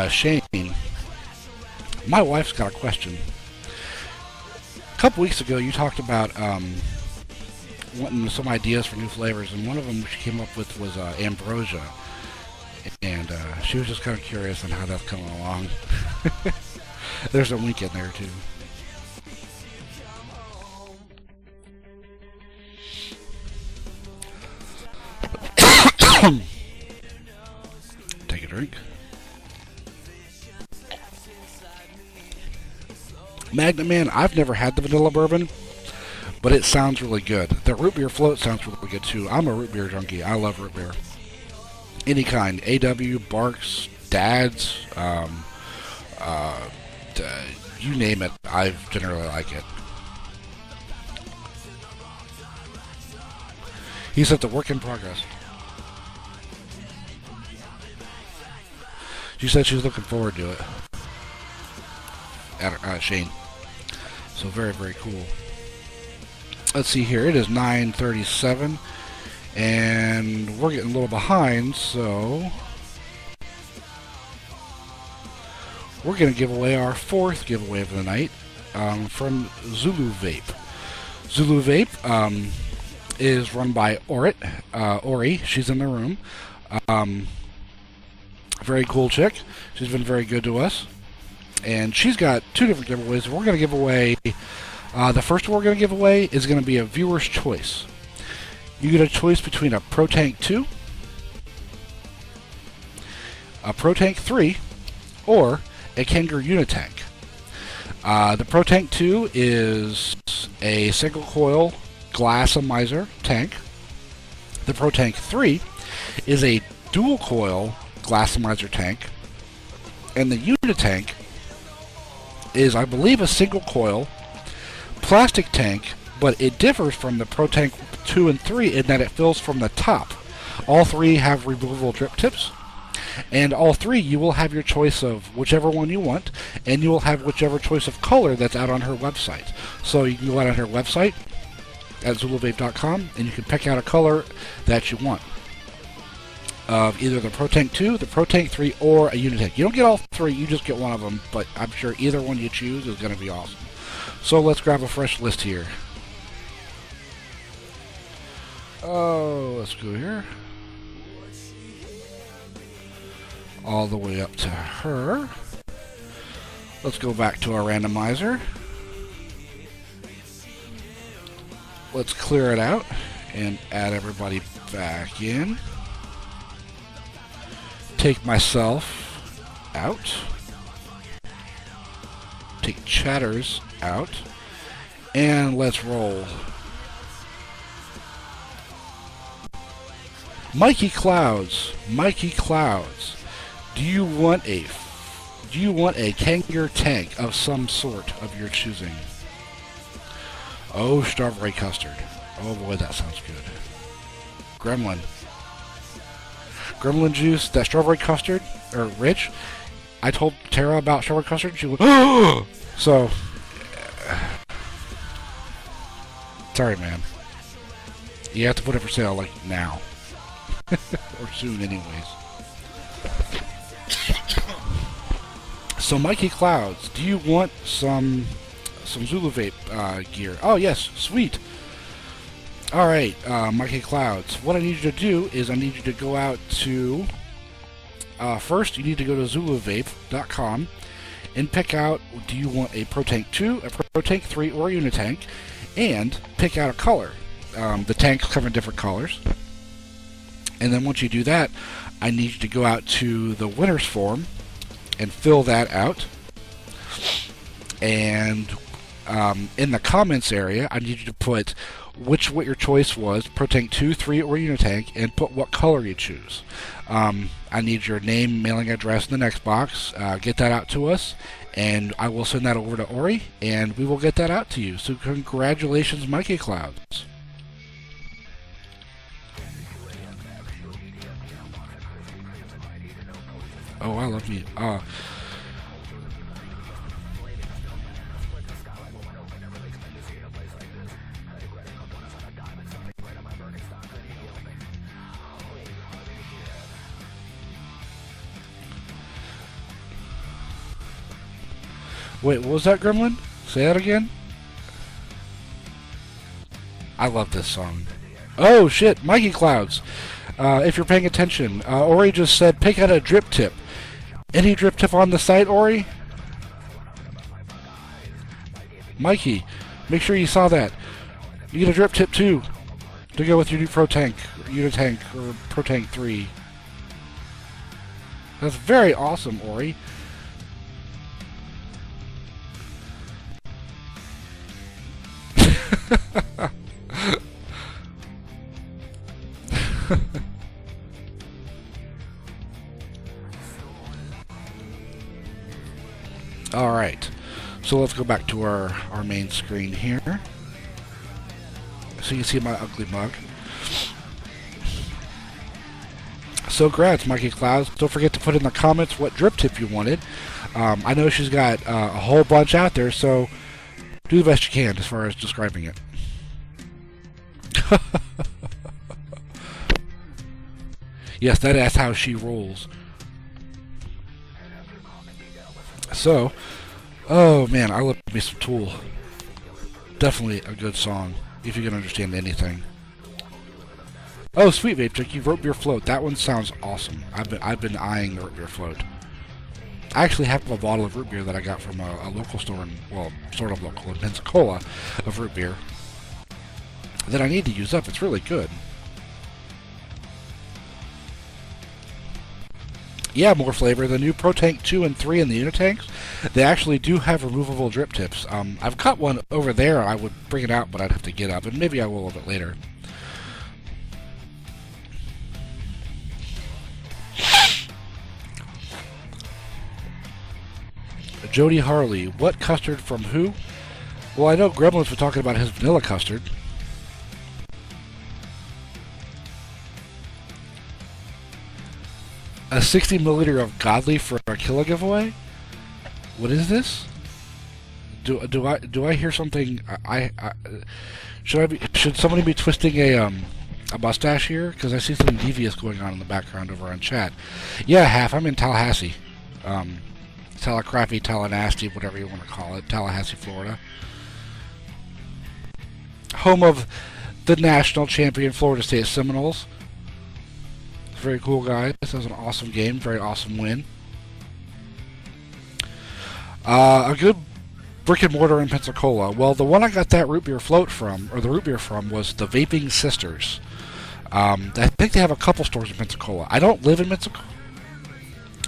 Shane, my wife's got a question. A couple weeks ago, you talked about wanting some ideas for new flavors, and one of them she came up with was ambrosia, and she was just kind of curious on how that's coming along. There's a link in there, too. Take a drink. Magna Man, I've never had the vanilla bourbon, but it sounds really good. The root beer float sounds really good too. I'm a root beer junkie. I love root beer. Any kind. AW, Barks, Dad's, you name it. I generally like it. He said the work in progress. She said she's looking forward to it. Shane. So very, very cool. Let's see here. It is 9:37, and we're getting a little behind, so we're going to give away our fourth giveaway of the night from Zulu Vape. Zulu Vape is run by Ori. She's in the room. Very cool chick. She's been very good to us. And she's got two different giveaways. We're going to give away, the first one we're going to give away is going to be a viewer's choice. You get a choice between a Pro Tank 2, a Pro Tank 3, or a Kangaroo Unitank. The Pro Tank 2 is a single coil glass atomizer tank. The Pro Tank 3 is a dual coil glass atomizer tank. And the Unitank is, I believe, a single coil plastic tank, but it differs from the Pro Tank 2 and 3 in that it fills from the top. All three have removable drip tips, and all three you will have your choice of whichever one you want, and you will have whichever choice of color that's out on her website. So you can go out on her website at ZuluVape.com and you can pick out a color that you want. Of either the Pro Tank 2, the Pro Tank 3, or a Unitank. You don't get all three, you just get one of them, but I'm sure either one you choose is going to be awesome. So let's grab a fresh list here. Oh, let's go here. All the way up to her. Let's go back to our randomizer. Let's clear it out and add everybody back in. Take myself out. Take Chatters out. And let's roll. Mikey Clouds. Mikey Clouds. Do you want a Kangaroo tank of some sort of your choosing? Oh, strawberry custard. Oh boy, that sounds good. Gremlin. Gremlin juice, that strawberry custard, or Rich, I told Tara about strawberry custard, she went, oh! So, sorry man. You have to put it for sale, like, now. Or soon, anyways. So, Mikey Clouds, do you want some Zulu Vape gear? Oh, yes, sweet. Alright, Mikey Clouds, what I need you to do is I need you to go out to, first you need to go to ZuluVape.com and pick out, do you want a Pro Tank 2, a Pro Tank 3, or a Unitank, and pick out a color. The tanks come in different colors. And then once you do that, I need you to go out to the winner's form and fill that out. And in the comments area, I need you to put what your choice was, Pro Tank 2, 3, or Unitank, and put what color you choose. I need your name, mailing address in the next box. Get that out to us, and I will send that over to Ori, and we will get that out to you. So congratulations, Mikey Clouds. Oh, I love me. Wait, what was that, Gremlin? Say that again? I love this song. Oh, shit, Mikey Clouds. If you're paying attention, Ori just said pick out a drip tip. Any drip tip on the site, Ori? Mikey, make sure you saw that. You get a drip tip too to go with your new Pro Tank, Unitank, or Pro Tank 3. That's very awesome, Ori. Alright, so let's go back to our main screen here. So you can see my ugly mug. So congrats, Mikey Clouds. Don't forget to put in the comments what drip tip you wanted. I know she's got a whole bunch out there, so do the best you can as far as describing it. Yes, that's how she rolls. So, oh man, I love me some Tool. Definitely a good song, if you can understand anything. Oh, sweet vape chick, you Root Beer Float. That one sounds awesome. I've been eyeing the Root Beer Float. I actually have a bottle of root beer that I got from a local store in, well, sort of local in Pensacola, of root beer that I need to use up. It's really good. Yeah, more flavor. The new Pro Tank 2 and 3 in the Unitanks, they actually do have removable drip tips. I've got one over there. I would bring it out, but I'd have to get up, and maybe I will a little bit later. Jody Harley, what custard from who? Well, I know Gremlins were talking about his vanilla custard. A 60 milliliter of Godly for a kilo giveaway? What is this? Do I hear something? Should somebody be twisting a mustache here? Because I see something devious going on in the background over on chat. Yeah, half. I'm in Tallahassee. Tallahassee, Tallahassee, whatever you want to call it. Tallahassee, Florida. Home of the national champion Florida State Seminoles. Very cool, guys. This was an awesome game. Very awesome win. A good brick and mortar in Pensacola. Well, the one I got that root beer float from, or the root beer from, was the Vaping Sisters. I think they have a couple stores in Pensacola. I don't live in Pensacola.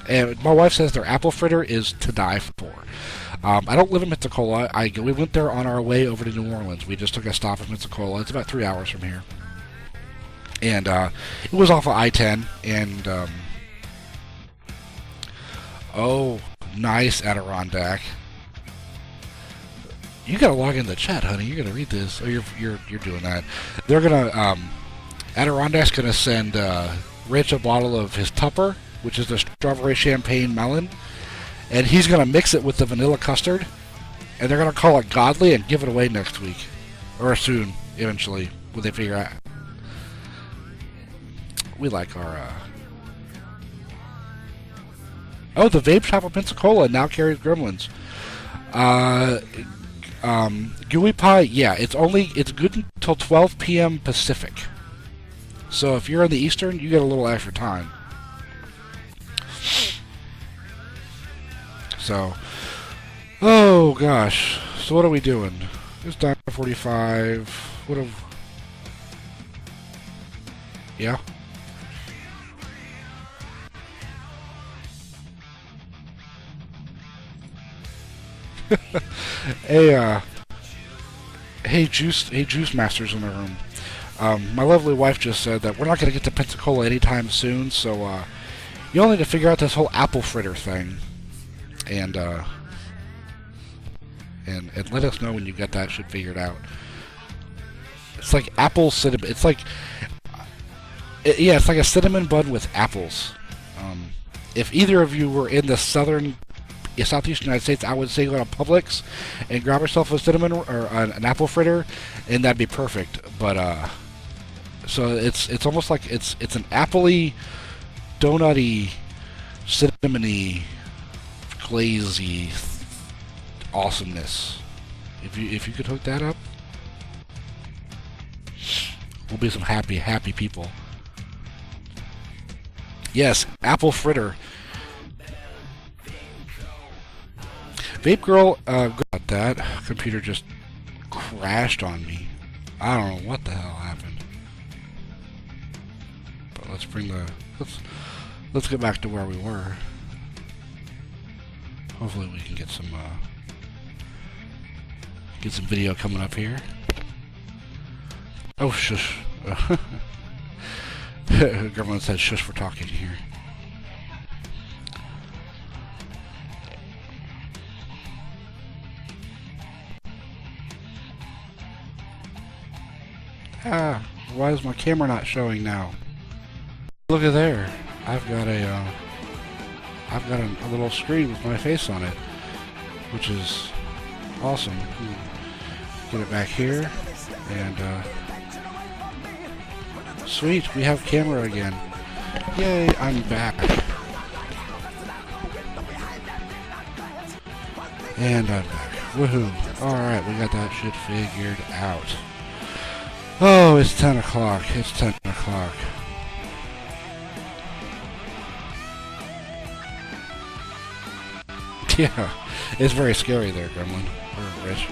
And my wife says their apple fritter is to die for. I don't live in Pensacola. We went there on our way over to New Orleans. We just took a stop in Pensacola. It's about 3 hours from here. And it was off of I-10. And, oh, nice, Adirondack. You gotta log in the chat, honey. You're gonna read this. Oh, you're doing that. They're gonna, Adirondack's gonna send Rich a bottle of his Tupper, which is the strawberry champagne melon, and he's going to mix it with the vanilla custard, and they're going to call it Godly and give it away next week, or soon, eventually, when they figure out. We like our, Oh, the vape shop of Pensacola now carries Gremlins. Gooey Pie, yeah, it's good until 12 p.m. Pacific. So if you're in the Eastern, you get a little extra time. So, oh gosh. So what are we doing? It's 9:45. What have? Yeah. Hey, Hey, Juice Masters in the room. My lovely wife just said that we're not going to get to Pensacola anytime soon, so you'll need to figure out this whole apple fritter thing, and let us know when you get that shit figured out. It's like apple cinnamon. It's like it's like a cinnamon bun with apples. If either of you were in the southeast United States, I would say go to Publix and grab yourself a cinnamon or an apple fritter, and that'd be perfect. But so it's almost like it's an appley, donutty, cinnamony, glazy awesomeness. If you could hook that up, we'll be some happy people. Yes, apple fritter. Vape Girl, got that. Computer just crashed on me. I don't know what the hell happened. But let's get back to where we were. Hopefully we can get some video coming up here. Oh shush. Gremlin said shush, we're talking here. Why is my camera not showing now? Look at there. I've got a little screen with my face on it, which is awesome. Get it back here, and sweet, we have camera again. Yay, I'm back. And I'm back. Woohoo. Alright, we got that shit figured out. Oh, it's 10 o'clock. It's 10 o'clock. Yeah, it's very scary there, Gremlin. Or Rich.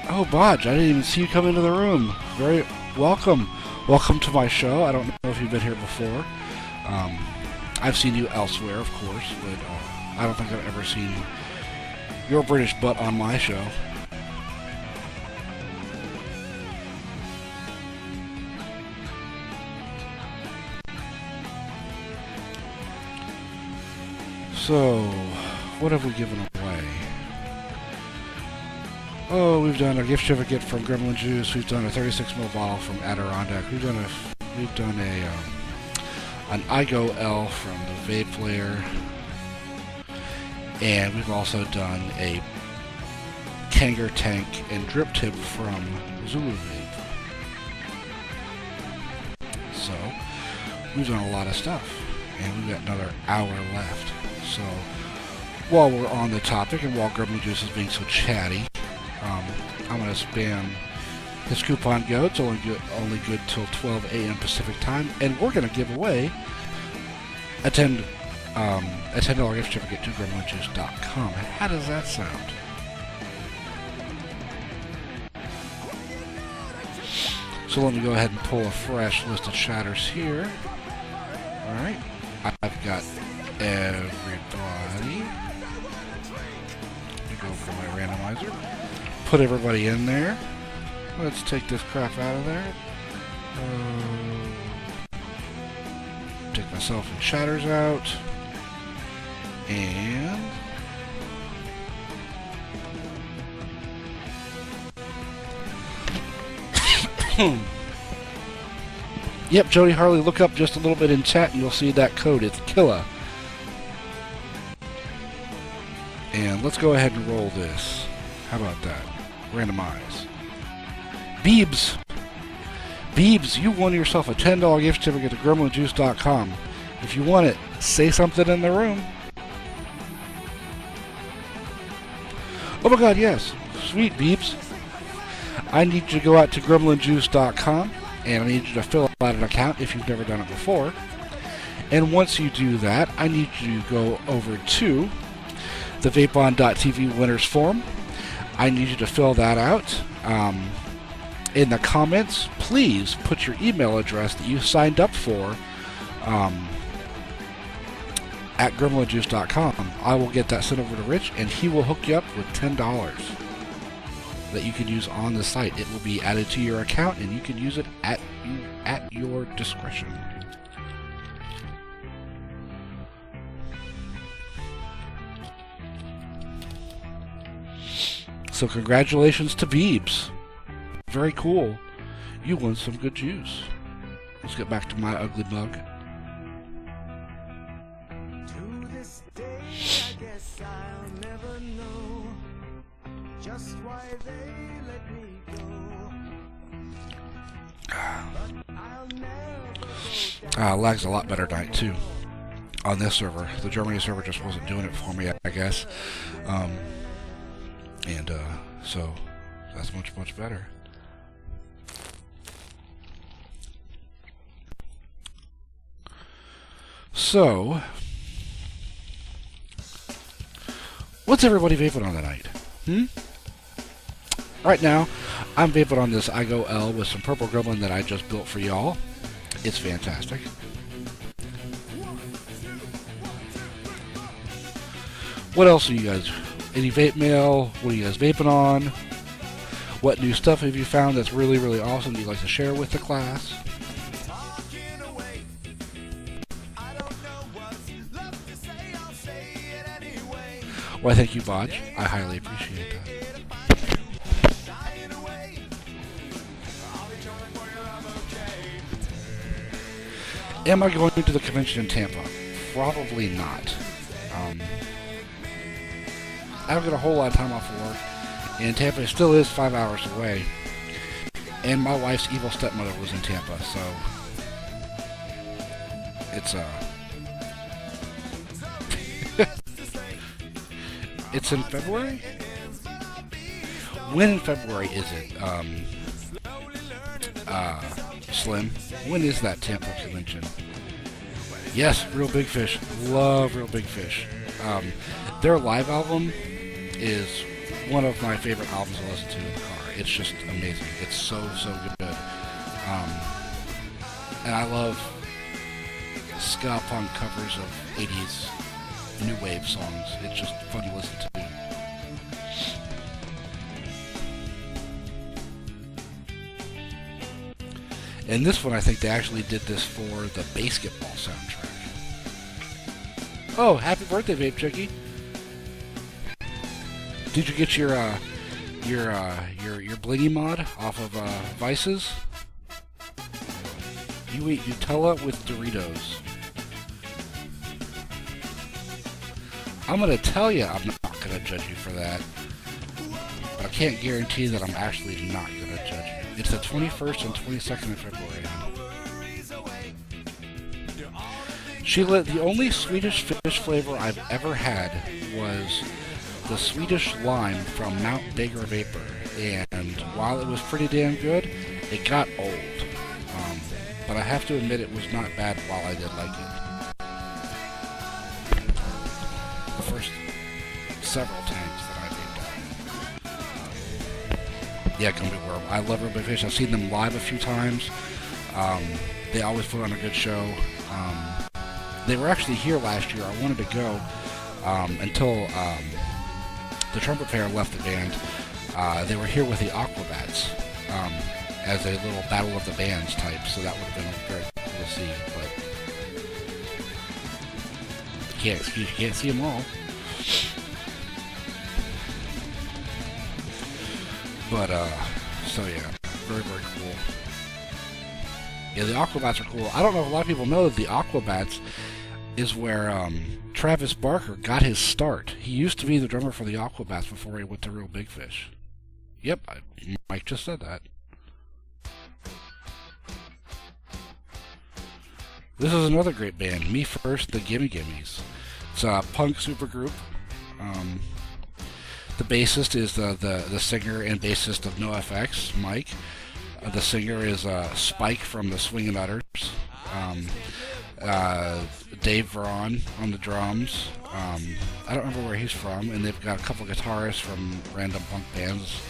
Oh, Bodge, I didn't even see you come into the room. Very welcome. Welcome to my show. I don't know if you've been here before. I've seen you elsewhere, of course, but I don't think I've ever seen your British butt on my show. So, what have we given away? Oh, we've done a gift certificate from Gremlin Juice. We've done a 36ml bottle from Adirondack. We've done an IGO L from the Vape Player, and we've also done a Kanger Tank and Drip Tip from Zulu Vape. So we've done a lot of stuff, and we've got another hour left. So while we're on the topic, and while Gremlin Juice is being so chatty, I'm going to spam his coupon code. It's only good till 12 a.m. Pacific time, and we're going to give away a $10 gift certificate to gremlinjuice.com. How does that sound? So let me go ahead and pull a fresh list of chatters here. Alright, I've got everybody. Let me go over to my randomizer. Put everybody in there. Let's take this crap out of there. Take myself and chatters out. And yep, Jody Harley, look up just a little bit in chat and you'll see that code. It's KILLA. And let's go ahead and roll this. How about that? Randomize. Beebs, you won yourself a $10 gift certificate to gremlinjuice.com. If you want it, say something in the room. Oh my god, yes. Sweet, Beebs. I need you to go out to gremlinjuice.com, and I need you to fill out an account if you've never done it before. And once you do that, I need you to go over to the VapeOn.tv winners form. I need you to fill that out. in the comments, please put your email address that you signed up for at gremlinjuice.com. I will get that sent over to Rich, and he will hook you up with $10 that you can use on the site. It will be added to your account, and you can use it at your discretion. So congratulations to Beebs. Very cool. You won some good juice. Let's get back to my ugly mug. To this day, I guess I'll never know just why they let me go. But I'll never go Lag's a lot better tonight too. On this server, the Germany server just wasn't doing it for me, I guess. So that's much better. So, what's everybody vaping on tonight? Right now, I'm vaping on this iGo L with some Purple Gremlin that I just built for y'all. It's fantastic. What else are you guys? Any vape mail? What are you guys vaping on? What new stuff have you found that's really, really awesome that you'd like to share with the class? Why, thank you, Bodge. I highly appreciate that. Am I going to the convention in Tampa? Probably not. I don't get a whole lot of time off of work, and Tampa still is 5 hours away. And my wife's evil stepmother was in Tampa, so it's it's in February? When in February is it? Slim, when is that Tampa convention? Yes, Real Big Fish. Love Real Big Fish. Their live album is one of my favorite albums to listen to in the car. It's just amazing. It's so good. And I love ska punk covers of 80s new wave songs. It's just fun to listen to. And this one, I think they actually did this for the Basketball soundtrack. Oh, happy birthday, Vape Chickie! Did you get your blingy mod off of Vices? You eat Nutella with Doritos. I'm gonna tell you I'm not gonna judge you for that, but I can't guarantee that I'm actually not gonna judge you. It's the 21st and 22nd of February. The only Swedish fish flavor I've ever had was the Swedish lime from Mount Baker Vapor, and while it was pretty damn good, it got old. But I have to admit it was not bad while I did like it. The first several tanks that I vaped on. Yeah, Gumby Worm. I love Real Big Fish. I've seen them live a few times. They always put on a good show. They were actually here last year. I wanted to go until the trumpet player left the band. They were here with the Aquabats as a little battle of the bands type, so that would have been very cool to see. But you can't see them all. But so yeah, very cool. Yeah, the Aquabats are cool. I don't know if a lot of people know that the Aquabats is where Travis Barker got his start. He used to be the drummer for the Aquabats before he went to Real Big Fish. Yep, Mike just said that. This is another great band, Me First, the Gimme Gimmes. It's a punk supergroup. The bassist is the singer and bassist of NoFX, Mike. The singer is Spike from the Swingin' Utters. Dave Vaughan on the drums. I don't remember where he's from, and they've got a couple guitarists from random punk bands.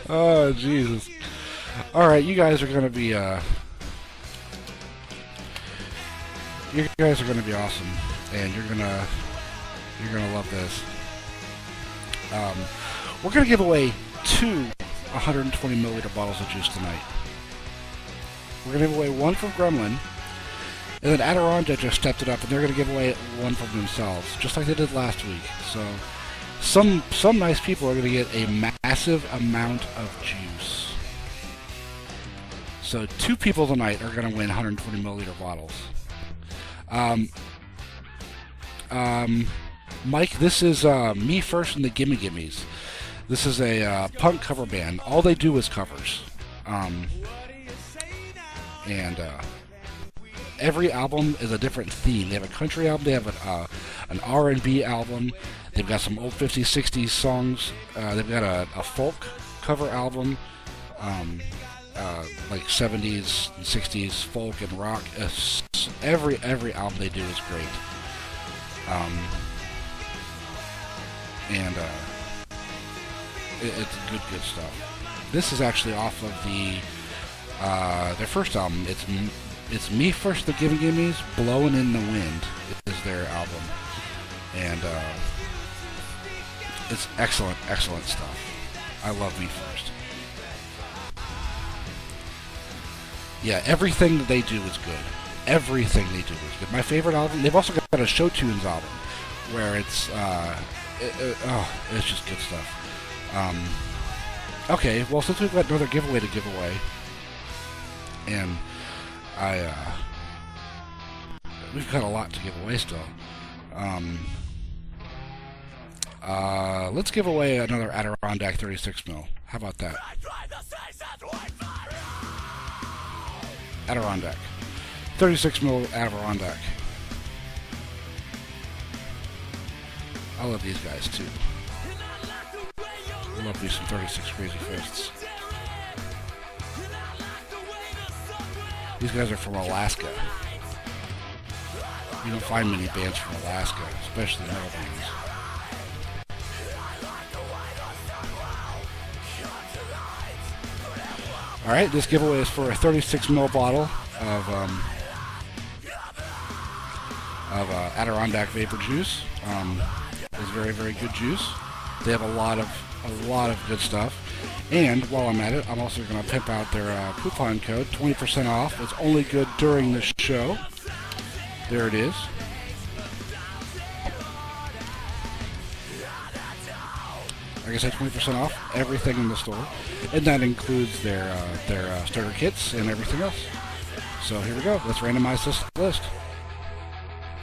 Oh, Jesus. Alright, you guys are gonna be, you guys are gonna be awesome. And you're gonna love this. We're gonna give away 2 120 milliliter bottles of juice tonight. We're gonna give away one from Gremlin, and then Adirondack just stepped it up, and they're gonna give away one from themselves, just like they did last week. So, some nice people are gonna get a massive amount of juice. So, 2 people tonight are gonna win 120 milliliter bottles. Mike, this is Me First and the Gimme Gimmes. This is a punk cover band. All they do is covers. And every album is a different theme. They have a country album. They have an R&B album. They've got some old 50s, 60s songs. They've got a folk cover album, like 70s and 60s folk and rock. Every album they do is great. It's good stuff. This is actually off of their first album. It's Me First, the Gimme Gimmes, Blowin' in the Wind is their album. And it's excellent stuff. I love Me First. Yeah, everything that they do is good. Everything they do is good. My favorite album, they've also got a Show Tunes album, where it's just good stuff. Okay, well, since we've got another giveaway to give away, and we've got a lot to give away still. Let's give away another Adirondack 36 mil. How about that? Adirondack. 36 mil Adirondack. I love these guys too. I love me some 36 Crazy Fists. These guys are from Alaska. You don't find many bands from Alaska, especially metal bands. Alright, this giveaway is for a 36 ml bottle of Adirondack Vapor Juice. It's very, very good juice. They have a lot of good stuff. And while I'm at it, I'm also going to pimp out their coupon code, 20% off. It's only good during the show. There it is. Like I said, 20% off everything in the store, and that includes their starter kits and everything else. So here we go. Let's randomize this list.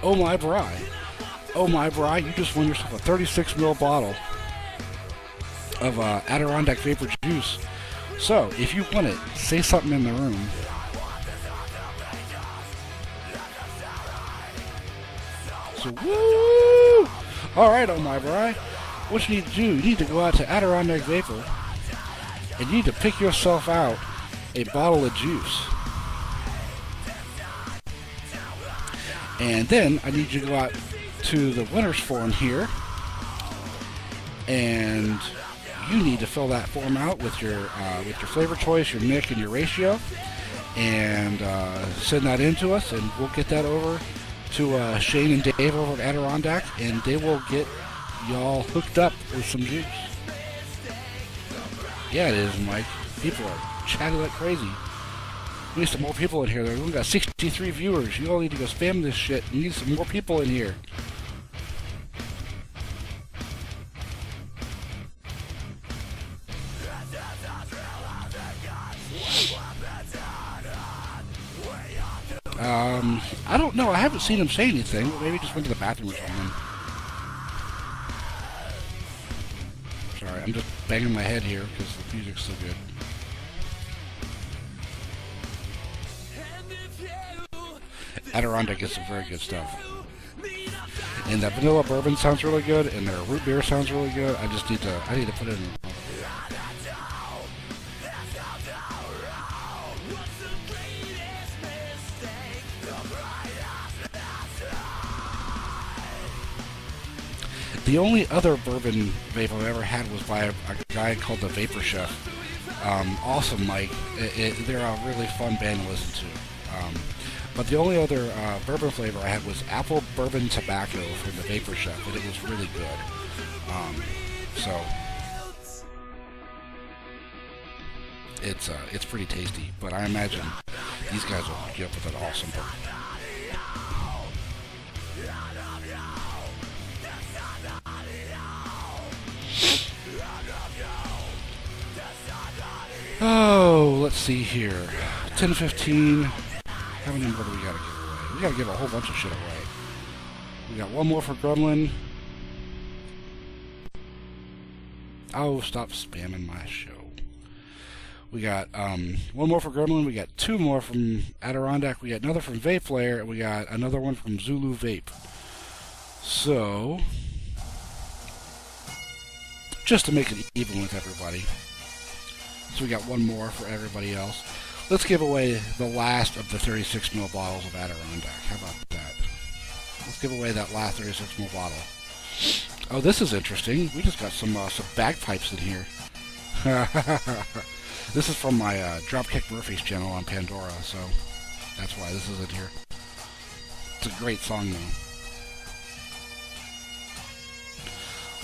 Oh my bri! Oh my bri! You just won yourself a 36 ml bottle of Adirondack Vapor Juice. So if you want it, say something in the room. So woo! All right, oh my bri. What you need to do, you need to go out to Adirondack Vapor and you need to pick yourself out a bottle of juice. And then I need you to go out to the winners form here, and you need to fill that form out with your flavor choice, your nick, and your ratio, and send that in to us, and we'll get that over to Shane and Dave over at Adirondack, and they will get y'all hooked up with some juice. Yeah, it is, Mike. People are chatting like crazy. We need some more people in here. We've only got 63 viewers. You all need to go spam this shit. We need some more people in here. I don't know. I haven't seen him say anything. Maybe he just went to the bathroom or something. Sorry, I'm just banging my head here because the music's so good. Adirondack gets some very good stuff. And that vanilla bourbon sounds really good, and their root beer sounds really good. I need to put it in. The only other bourbon vape I've ever had was by a guy called the Vapor Chef. Awesome mic. They're a really fun band to listen to. But the only other bourbon flavor I had was apple bourbon tobacco from the Vapor Chef, and it was really good. So it's pretty tasty, but I imagine these guys will hook you up with an awesome bourbon. Oh, let's see here. 10:15. How many more do we gotta give away? We gotta give a whole bunch of shit away. We got one more for Gremlin. Oh, stop spamming my show. We got one more for Gremlin. We got two more from Adirondack. We got another from Vape Player, and we got another one from Zulu Vape. So, just to make it even with everybody. So we got one more for everybody else. Let's give away the last of the 36ml bottles of Adirondack. How about that? Let's give away that last 36ml bottle. Oh, this is interesting. We just got some bagpipes in here. This is from my Dropkick Murphys channel on Pandora, so that's why this is in here. It's a great song, though.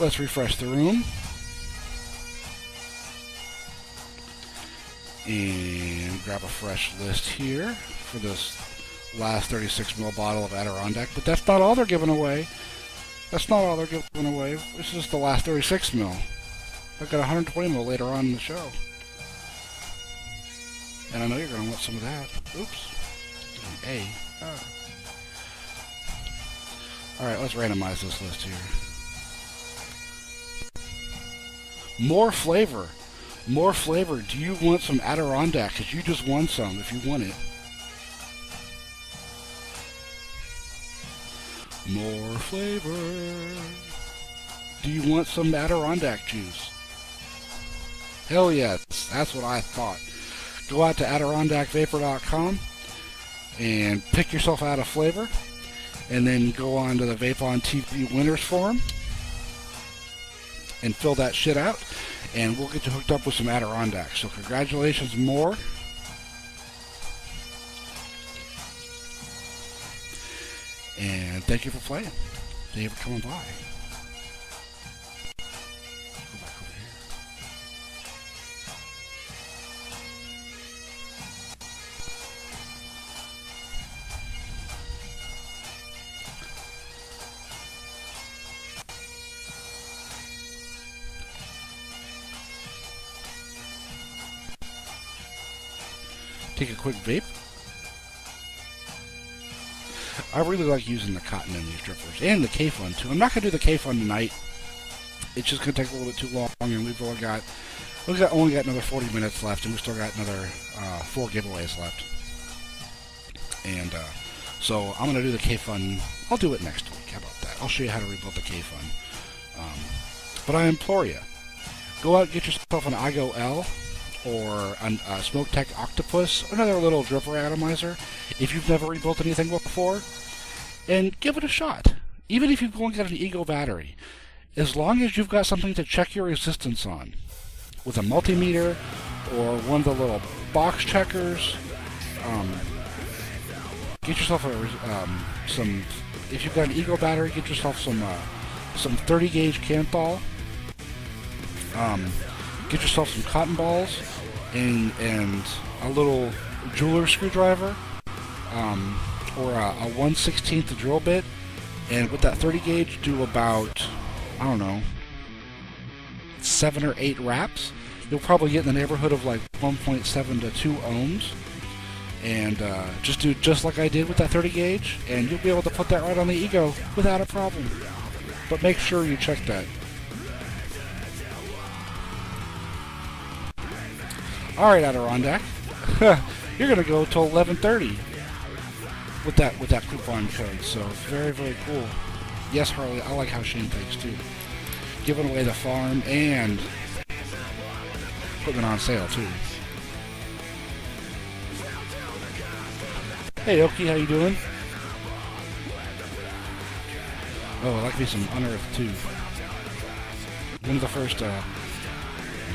Let's refresh the room. And grab a fresh list here for this last 36ml bottle of Adirondack. But that's not all they're giving away. That's not all they're giving away. This is just the last 36ml. I've got 120ml later on in the show. And I know you're going to want some of that. Oops. A. Oh. Alright, let's randomize this list here. More flavor. More flavor. Do you want some Adirondack? Because you just won some if you want it. More flavor. Do you want some Adirondack juice? Hell yes. That's what I thought. Go out to AdirondackVapor.com and pick yourself out a flavor. And then go on to the Vape on TV Winners Forum and fill that shit out. And we'll get you hooked up with some Adirondack. So congratulations, more. And thank you for playing. Thank you for coming by. Go back over here. Take a quick vape. I really like using the cotton in these drippers and the K-Fun too. I'm not gonna do the K-Fun tonight. It's just gonna take a little bit too long, and we've only got another 40 minutes left, and we still got another 4 giveaways left. And so I'm gonna do the K-Fun. I'll do it next week. How about that? I'll show you how to rebuild the K-Fun. But I implore you, go out and get yourself an IGO L or a Smoke Tech Octopus, another little dripper atomizer, if you've never rebuilt anything before, and give it a shot. Even if you go and get an Ego battery, as long as you've got something to check your resistance on, with a multimeter or one of the little box checkers, get yourself some. If you've got an Ego battery, get yourself some 30 gauge Kanthal. Get yourself some cotton balls and a little jeweler screwdriver, or a 1/16 drill bit, and with that 30 gauge, do about, I don't know, 7 or 8 wraps. You'll probably get in the neighborhood of like 1.7 to 2 ohms, and just do just like I did with that 30 gauge, and you'll be able to put that right on the Ego without a problem. But make sure you check that. Alright, Adirondack. You're gonna go till 11:30 with that coupon code, so it's very, very cool. Yes, Harley, I like how Shane thinks too. Giving away the farm and putting it on sale too. Hey Oki, how you doing? Oh, I like me some Unearthed too. One of the first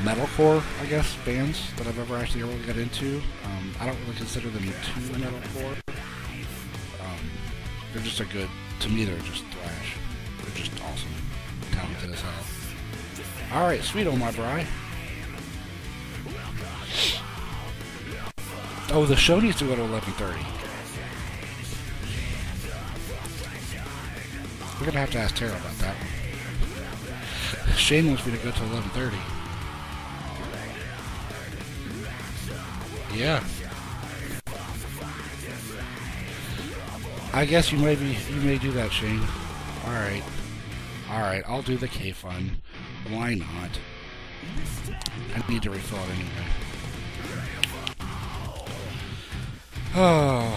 metalcore, I guess, bands that I've ever actually really got into. I don't really consider them too metalcore. They're just a good, to me they're just thrash. They're just awesome. Talented as hell. Alright, sweet my bri. Oh, the show needs to go to 11:30. We're gonna have to ask Tara about that one. Shane wants me to go to 11:30. Yeah. I guess you may do that, Shane. Alright. Alright, I'll do the K-Fun. Why not? I need to refill it anyway. Oh,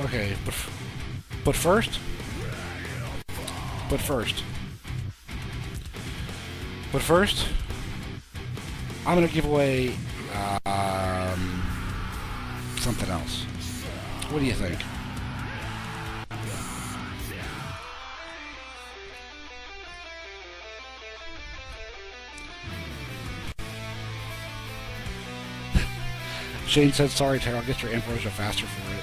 okay, but first, I'm gonna give away something else. What do you think? Shane said, sorry, Tara, I'll get your ambrosia faster for it.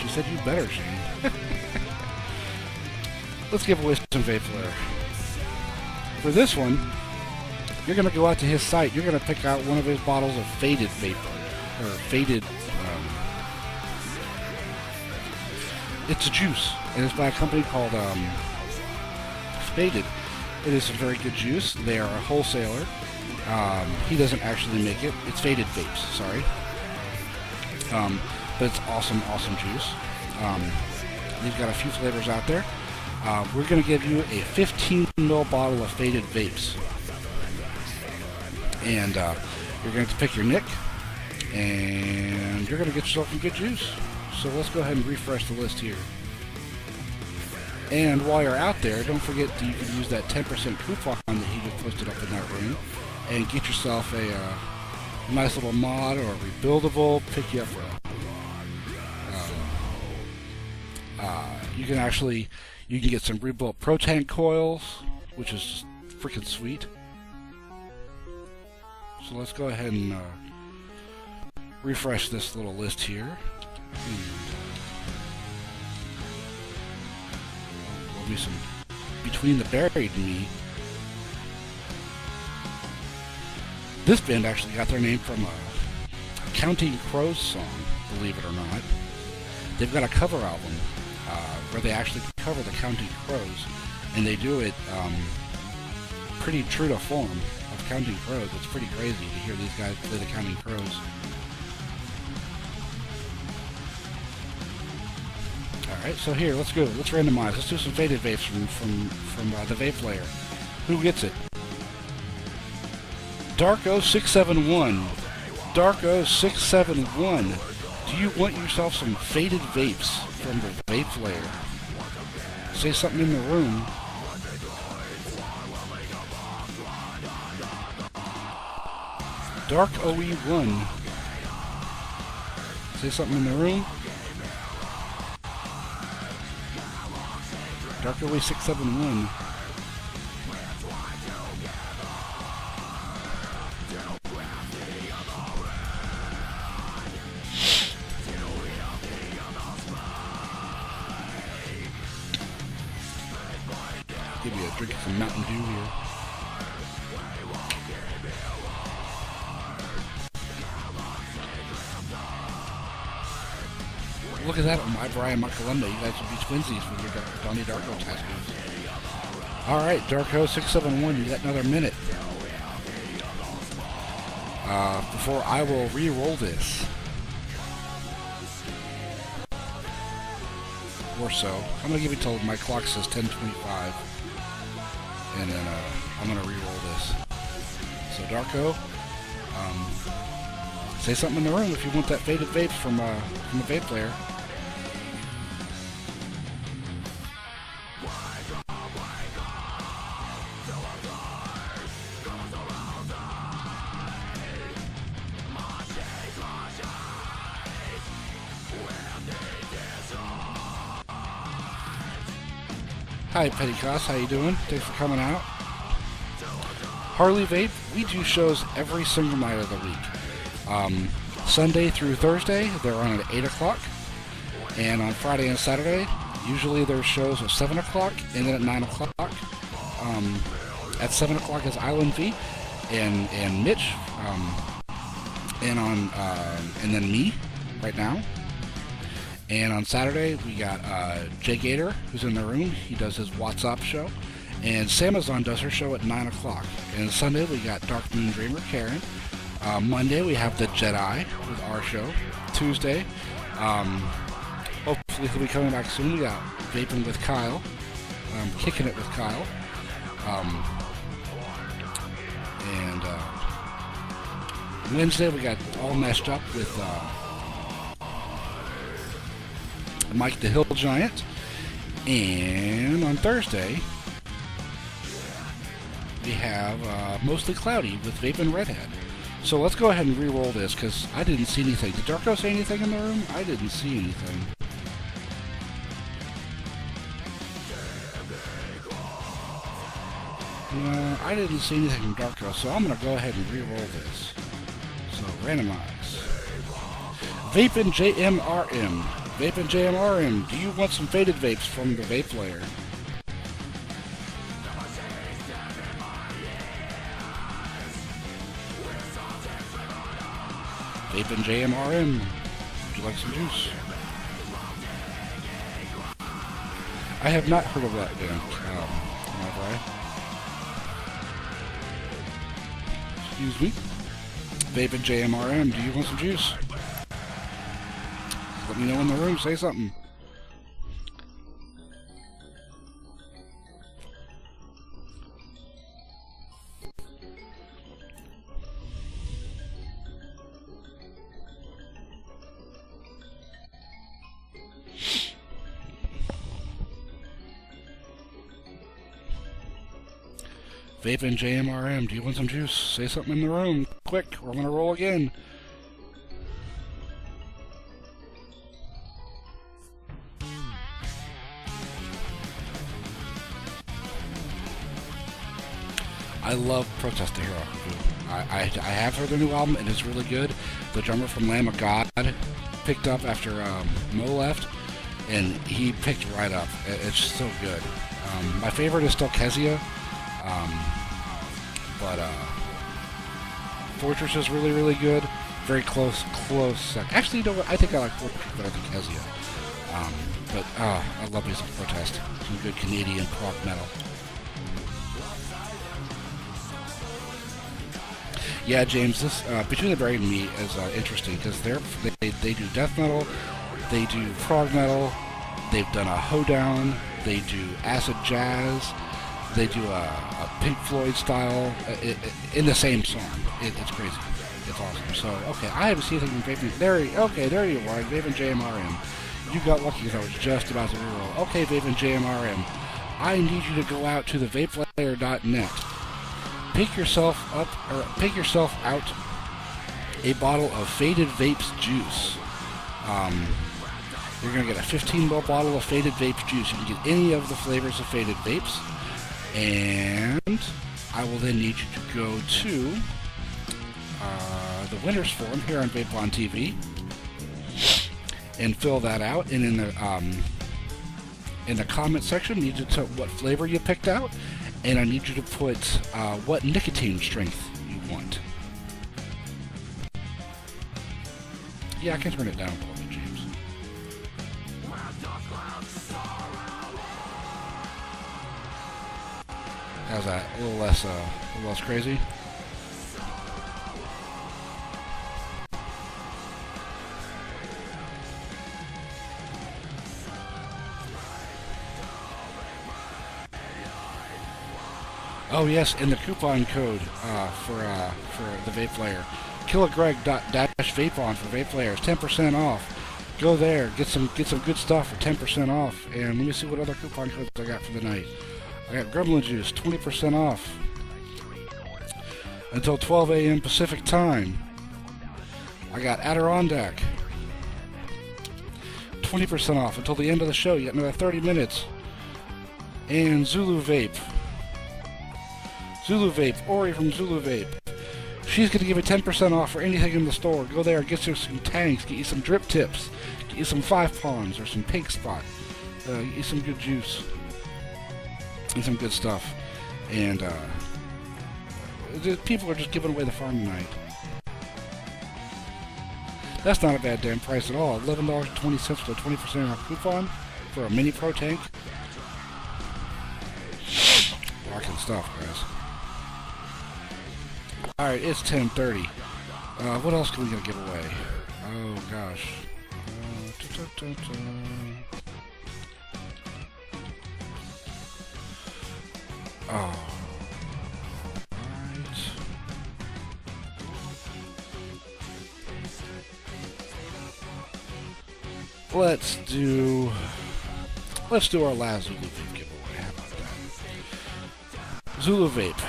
She said, you better, Shane. Let's give away some vape flare. For this one, you're going to go out to his site. You're going to pick out one of his bottles of faded vapor. Or faded... it's a juice. And it's by a company called Faded. It is a very good juice. They are a wholesaler. He doesn't actually make it. It's Faded Vapes, sorry. But it's awesome, awesome juice. They've got a few flavors out there. We're going to give you a 15 ml bottle of Faded Vapes. And you're going to pick your nick. And you're going to get yourself some good juice. So let's go ahead and refresh the list here. And while you're out there, don't forget that you can use that 10% coupon that he just posted up in that room. And get yourself a nice little mod or a rebuildable. Pick you up for you can get some rebuilt Pro Tank coils, which is just freaking sweet. So let's go ahead and refresh this little list here. There'll be some Between the Buried and Me. This band actually got their name from a Counting Crows song, believe it or not. They've got a cover album where they actually cover the Counting Crows, and they do it pretty true to form of Counting Crows. It's pretty crazy to hear these guys play the Counting Crows. Alright, so here, let's go. Let's randomize. Let's do some faded vapes from the vape player. Who gets it? Darko671. Darko671. Do you want yourself some faded vapes from the vape player? Say something in the room. Dark OE1. Say something in the room. Dark OE671. Give me a drink of some Mountain Dew here. Look at that on my Brian Makalunda. You guys would be twinsies with your Donnie Darko tattoos. Alright, Darko671, you got another minute. Before I will re-roll this. Or so. I'm going to give you till my clock says 10:25. And then I'm going to re-roll this. So Darko, say something in the room if you want that faded vape from the vape player. Hi, Petty Cross. How you doing? Thanks for coming out. Harley Vape, we do shows every single night of the week. Sunday through Thursday, they're on at 8 o'clock. And on Friday and Saturday, usually there's shows at 7 o'clock and then at 9 o'clock. At 7 o'clock is Island V and Mitch. And then me right now. And on Saturday, we got Jay Gator, who's in the room. He does his What's Up show. And Samazon does her show at 9 o'clock. And Sunday, we got Dark Moon Dreamer Karen. Monday, we have The Jedi with our show. Tuesday, hopefully he'll be coming back soon. We got Vaping with Kyle. Kicking It with Kyle. And Wednesday, we got All Messed Up with Mike the Hill Giant. And on Thursday, we have Mostly Cloudy with Vaping Redhead. So let's go ahead and re-roll this, because I didn't see anything. Did Darko say anything in the room? I didn't see anything. No, I didn't see anything from Darko, so I'm going to go ahead and re-roll this. So, randomize. Vapin' JMRM. Vapin' JMRM, do you want some faded vapes from the vape layer? Vapin' JMRM, would you like some juice? I have not heard of that band. Have I? Excuse me. Vapin' JMRM, do you want some juice? Let me know in the room, say something. Vapin' JMRM, do you want some juice? Say something in the room, quick, or I'm gonna roll again. I love Protest the Hero. I have heard the new album, and it's really good. The drummer from Lamb of God picked up after Mo left, and he picked right up. It's so good. My favorite is still Kezia, but Fortress is really, really good. Very close. Actually, you know what? I think I like Fortress better than Kezia. But I love me some Protest. Some good Canadian prog metal. Yeah, James, this Between the Buried and Me is interesting because they do death metal, they do prog metal, they've done a hoedown, they do acid jazz, they do a Pink Floyd style in the same song. It's crazy. It's awesome. So, okay, I haven't seen anything from Vaping. There you are, Vaping JMRM. You got lucky because I was just about to reroll. Okay, Vaping JMRM, I need you to go out to the vapelayer.net. Pick yourself out a bottle of Faded Vapes juice. You're going to get a 15ml bottle of Faded Vapes juice. You can get any of the flavors of Faded Vapes. And I will then need you to go to the winners forum here on Vape on TV and fill that out. And in the comment section, you need to tell what flavor you picked out. And I need you to put what nicotine strength you want. Yeah, I can turn it down a little bit, James. How's that? A little less crazy? Oh yes, and the coupon code for the Vape Layer, killagreg.-vape-on for Vape Layers, 10% off. Go there, get some good stuff for 10% off. And let me see what other coupon codes I got for the night. I got Gremlin Juice, 20% off until 12 a.m. Pacific time. I got Adirondack, 20% off until the end of the show. You got another 30 minutes. And Zulu Vape, Zulu Vape, Ori from Zulu Vape. She's going to give you 10% off for anything in the store. Go there, get you some tanks, get you some drip tips, get you some 5 Pawns or some Pink Spot, get you some good juice and some good stuff. And people are just giving away the farm tonight. That's not a bad damn price at all. $11.20 with a 20% off coupon for a mini pro tank. Rocking stuff, guys. Alright, it's 10:30. What else can we gonna give away? Oh gosh. Oh. Alright. Let's do our last Zulu Vape giveaway. How about that? Zulu Vape.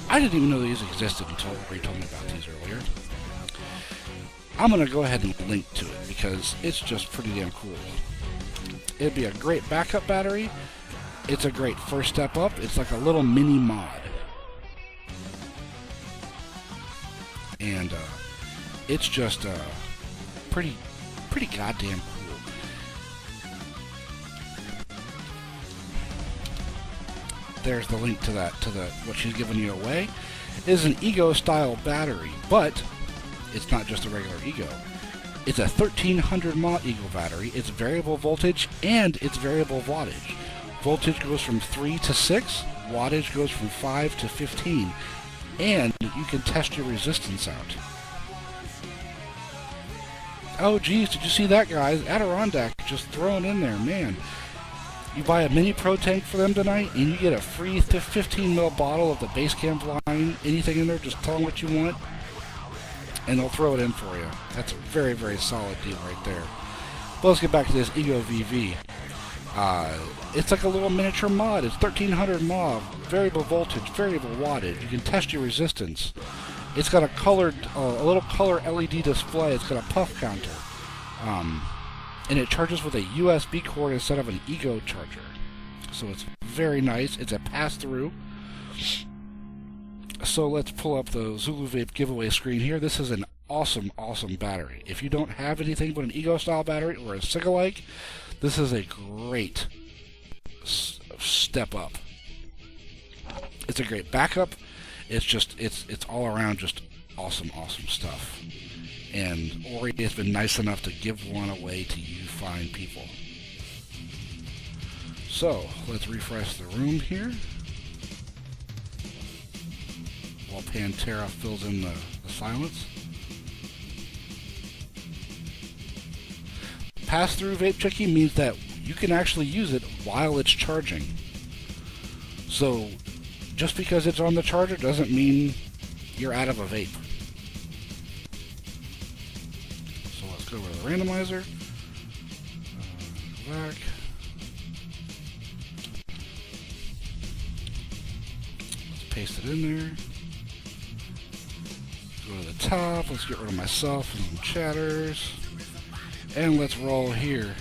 I didn't even know these existed until Ray told me about these earlier. I'm going to go ahead and link to it because it's just pretty damn cool. It'd be a great backup battery. It's a great first step up. It's like a little mini mod. And it's just pretty goddamn cool. There's the link to that, what she's giving you away. It is an Ego style battery, but it's not just a regular Ego. It's a 1300 mAh Ego battery. It's variable voltage and it's variable wattage. Voltage goes from 3 to 6, wattage goes from 5 to 15, and you can test your resistance out. Oh geez, did you see that, guys? Adirondack just thrown in there, man. You buy a mini pro tank for them tonight, and you get a free 15 ml bottle of the Basecamp line. Anything in there, just tell them what you want, and they'll throw it in for you. That's a very, very solid deal right there. But let's get back to this Ego VV. It's like a little miniature mod. It's 1300 mAh, variable voltage, variable wattage. You can test your resistance. It's got a little color LED display. It's got a puff counter. And it charges with a USB cord instead of an Ego charger. So it's very nice. It's a pass-through. So let's pull up the Zulu Vape giveaway screen here. This is an awesome, awesome battery. If you don't have anything but an Ego-style battery or a Sig-alike, this is a great step up. It's a great backup. It's all around just awesome, awesome stuff. And Ori has been nice enough to give one away to you fine people. So, let's refresh the room here while Pantera fills in the silence. Pass-through vape checking means that you can actually use it while it's charging. So, just because it's on the charger doesn't mean you're out of a vape. So let's go with the randomizer. Back. Let's paste it in there. Go to the top. Let's get rid of myself and some chatters. And let's roll here.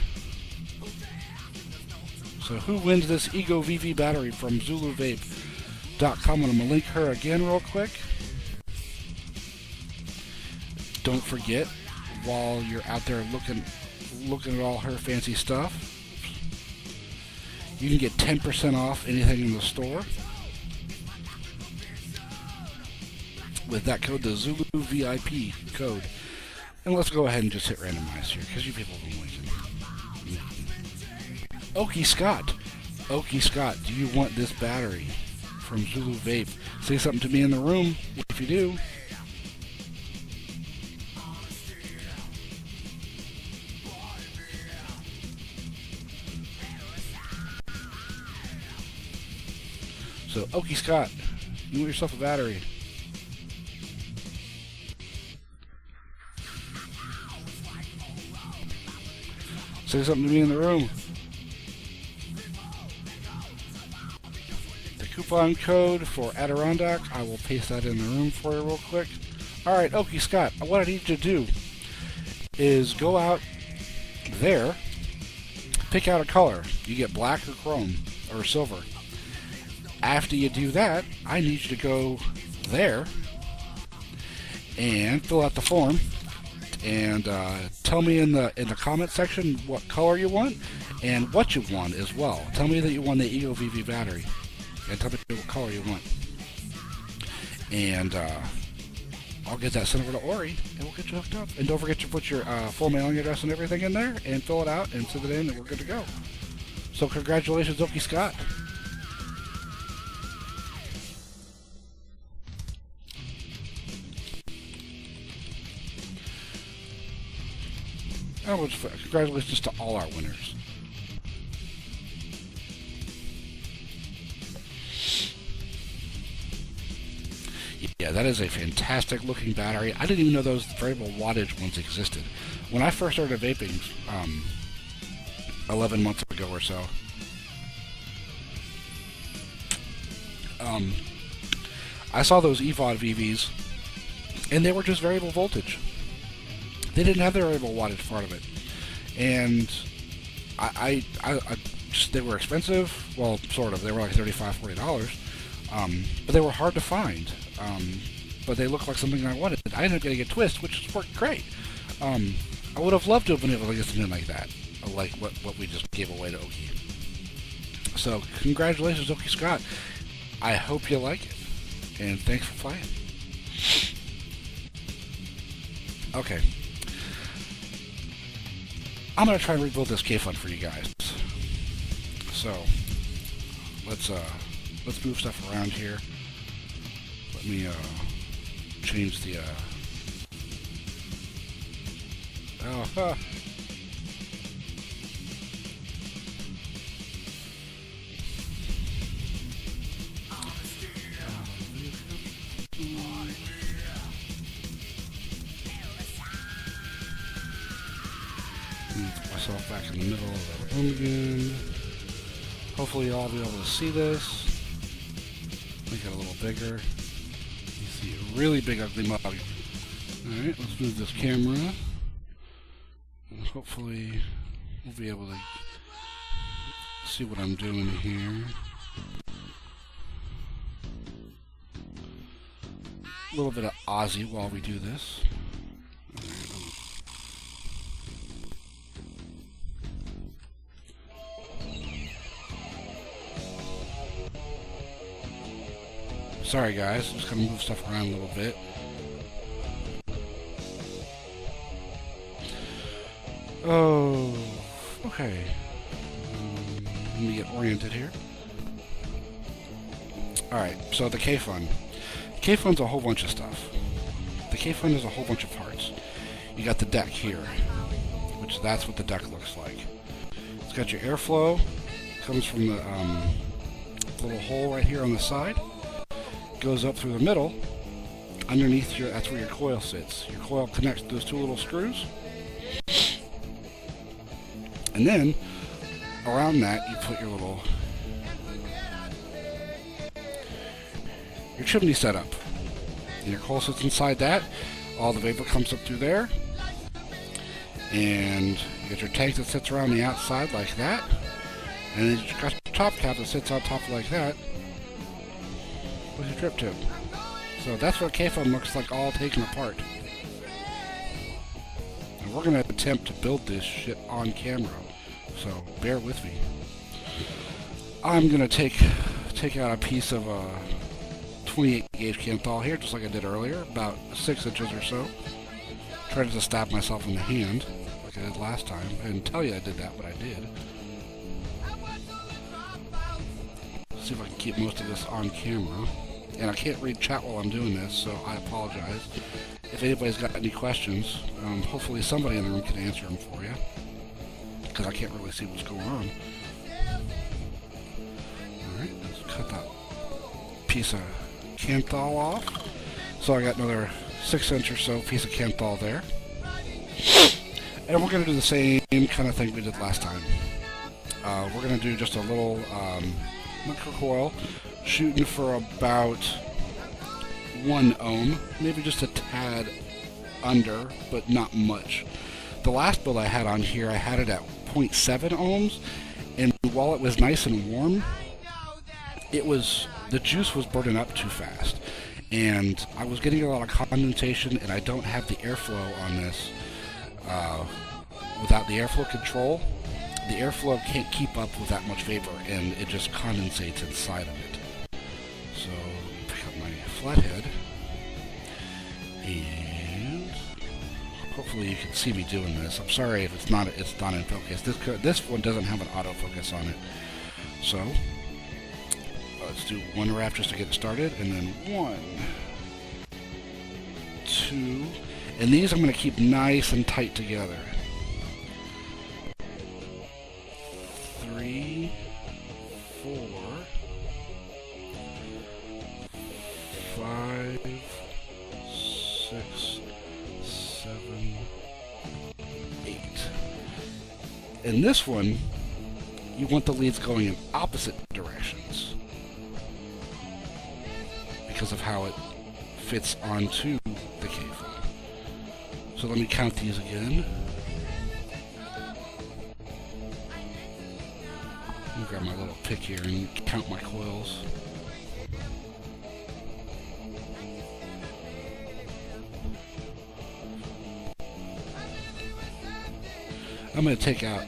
So who wins this Ego VV battery from ZuluVape.com? And I'm going to link her again real quick. Don't forget, while you're out there looking at all her fancy stuff, you can get 10% off anything in the store with that code, the ZuluVIP code. And let's go ahead and just hit randomize here, because you people have been waiting. Okie Scott, do you want this battery from Zulu Vape? Say something to me in the room if you do. So, Okie Scott, you want yourself a battery? Say something to me in the room. The coupon code for Adirondack, I will paste that in the room for you real quick. Alright, Okie Scott, what I need you to do is go out there, pick out a color. You get black or chrome or silver. After you do that, I need you to go there and fill out the form and tell me in the comment section what color you want and what you want as well. Tell me that you want the Ego VV battery and tell me what color you want. And I'll get that sent over to Ori and we'll get you hooked up. And don't forget to put your full mailing address and everything in there and fill it out and send it in and we're good to go. So congratulations, Okie Scott. Oh, congratulations to all our winners. Yeah, that is a fantastic looking battery. I didn't even know those variable wattage ones existed. When I first started vaping 11 months ago or so, I saw those EVOD VVs, and they were just variable voltage. They didn't have the variable wattage part of it, and I just, they were expensive. Well, sort of. They were like $35, $40, but they were hard to find. But they looked like something I wanted. I ended up getting a twist, which worked great. I would have loved to have been able to get something like that, like what we just gave away to Okie. So congratulations, Okie Scott. I hope you like it, and thanks for playing. Okay. I'm going to try and rebuild this K-Fund for you guys. So, let's move stuff around here. Let me, change the, Put myself back in the middle of the room again. Hopefully y'all will be able to see this. Make it a little bigger. You see a really big ugly mug. Alright, let's move this camera. And hopefully we'll be able to see what I'm doing here. A little bit of Aussie while we do this. Sorry guys, I'm just gonna move stuff around a little bit. Oh, okay. Let me get oriented here. Alright, so the K-Fund. K-Fund's a whole bunch of stuff. The K-Fund is a whole bunch of parts. You got the deck here, which that's what the deck looks like. It's got your airflow, comes from the little hole right here on the side. Goes up through the middle. Underneath that's where your coil sits. Your coil connects to those two little screws. And then around that you put your chimney setup. And your coil sits inside that. All the vapor comes up through there. And you got your tank that sits around the outside like that. And then you got your top cap that sits on top like that. With your drip tube. So that's what K-Fund looks like all taken apart. And we're going to attempt to build this shit on camera. So bear with me. I'm going to take out a piece of 28 gauge Kanthal here, just like I did earlier, about 6 inches or so. Try to stab myself in the hand, like I did last time. I didn't tell you I did that, but I did. See if I can keep most of this on camera. And I can't read chat while I'm doing this, so I apologize. If anybody's got any questions, hopefully somebody in the room can answer them for you. Because I can't really see what's going on. Alright, let's cut that piece of Kanthal off. So I got another 6-inch or so piece of Kanthal there. And we're going to do the same kind of thing we did last time. We're going to do just a little microcoil, shooting for about 1 ohm, maybe just a tad under, but not much. The last build I had on here, I had it at 0.7 ohms, and while it was nice and warm, the juice was burning up too fast, and I was getting a lot of condensation, and I don't have the airflow on this. Without the airflow control, the airflow can't keep up with that much vapor, and it just condensates inside of it. So, pick up my flathead, and hopefully you can see me doing this. I'm sorry if it's not in focus. This one doesn't have an autofocus on it. So, let's do one wrap just to get it started, and then 1, 2, and these I'm going to keep nice and tight together. 3, 4, 5, 6, 7, 8. And this one, you want the leads going in opposite directions because of how it fits onto the K-foam. So let me count these again. Let me grab my little pick here and count my coils. I'm going to take out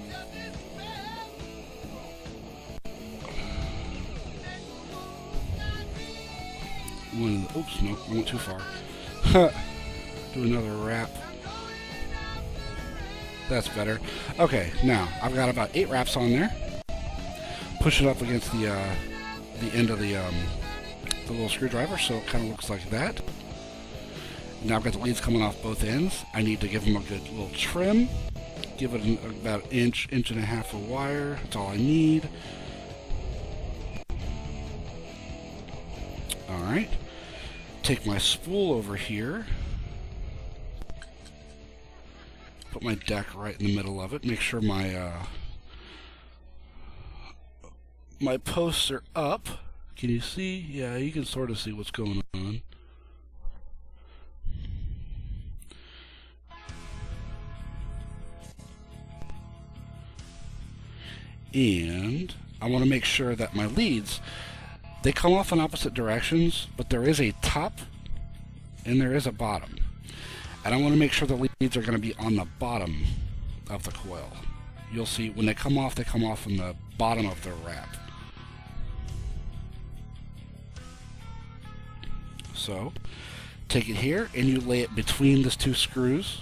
one of the, oops, no, I went too far. Do another wrap. That's better. Okay, now I've got about 8 wraps on there. Push it up against the end of the little screwdriver, so it kind of looks like that. Now I've got the leads coming off both ends. I need to give them a good little trim. Give it about an inch and a half of wire. That's all I need. All right. Take my spool over here. Put my deck right in the middle of it. Make sure my my posts are up. Can you see? Yeah, you can sort of see what's going on. And I want to make sure that my leads, they come off in opposite directions, but there is a top and there is a bottom. And I want to make sure the leads are going to be on the bottom of the coil. You'll see when they come off on the bottom of the wrap. So, take it here and you lay it between these 2 screws.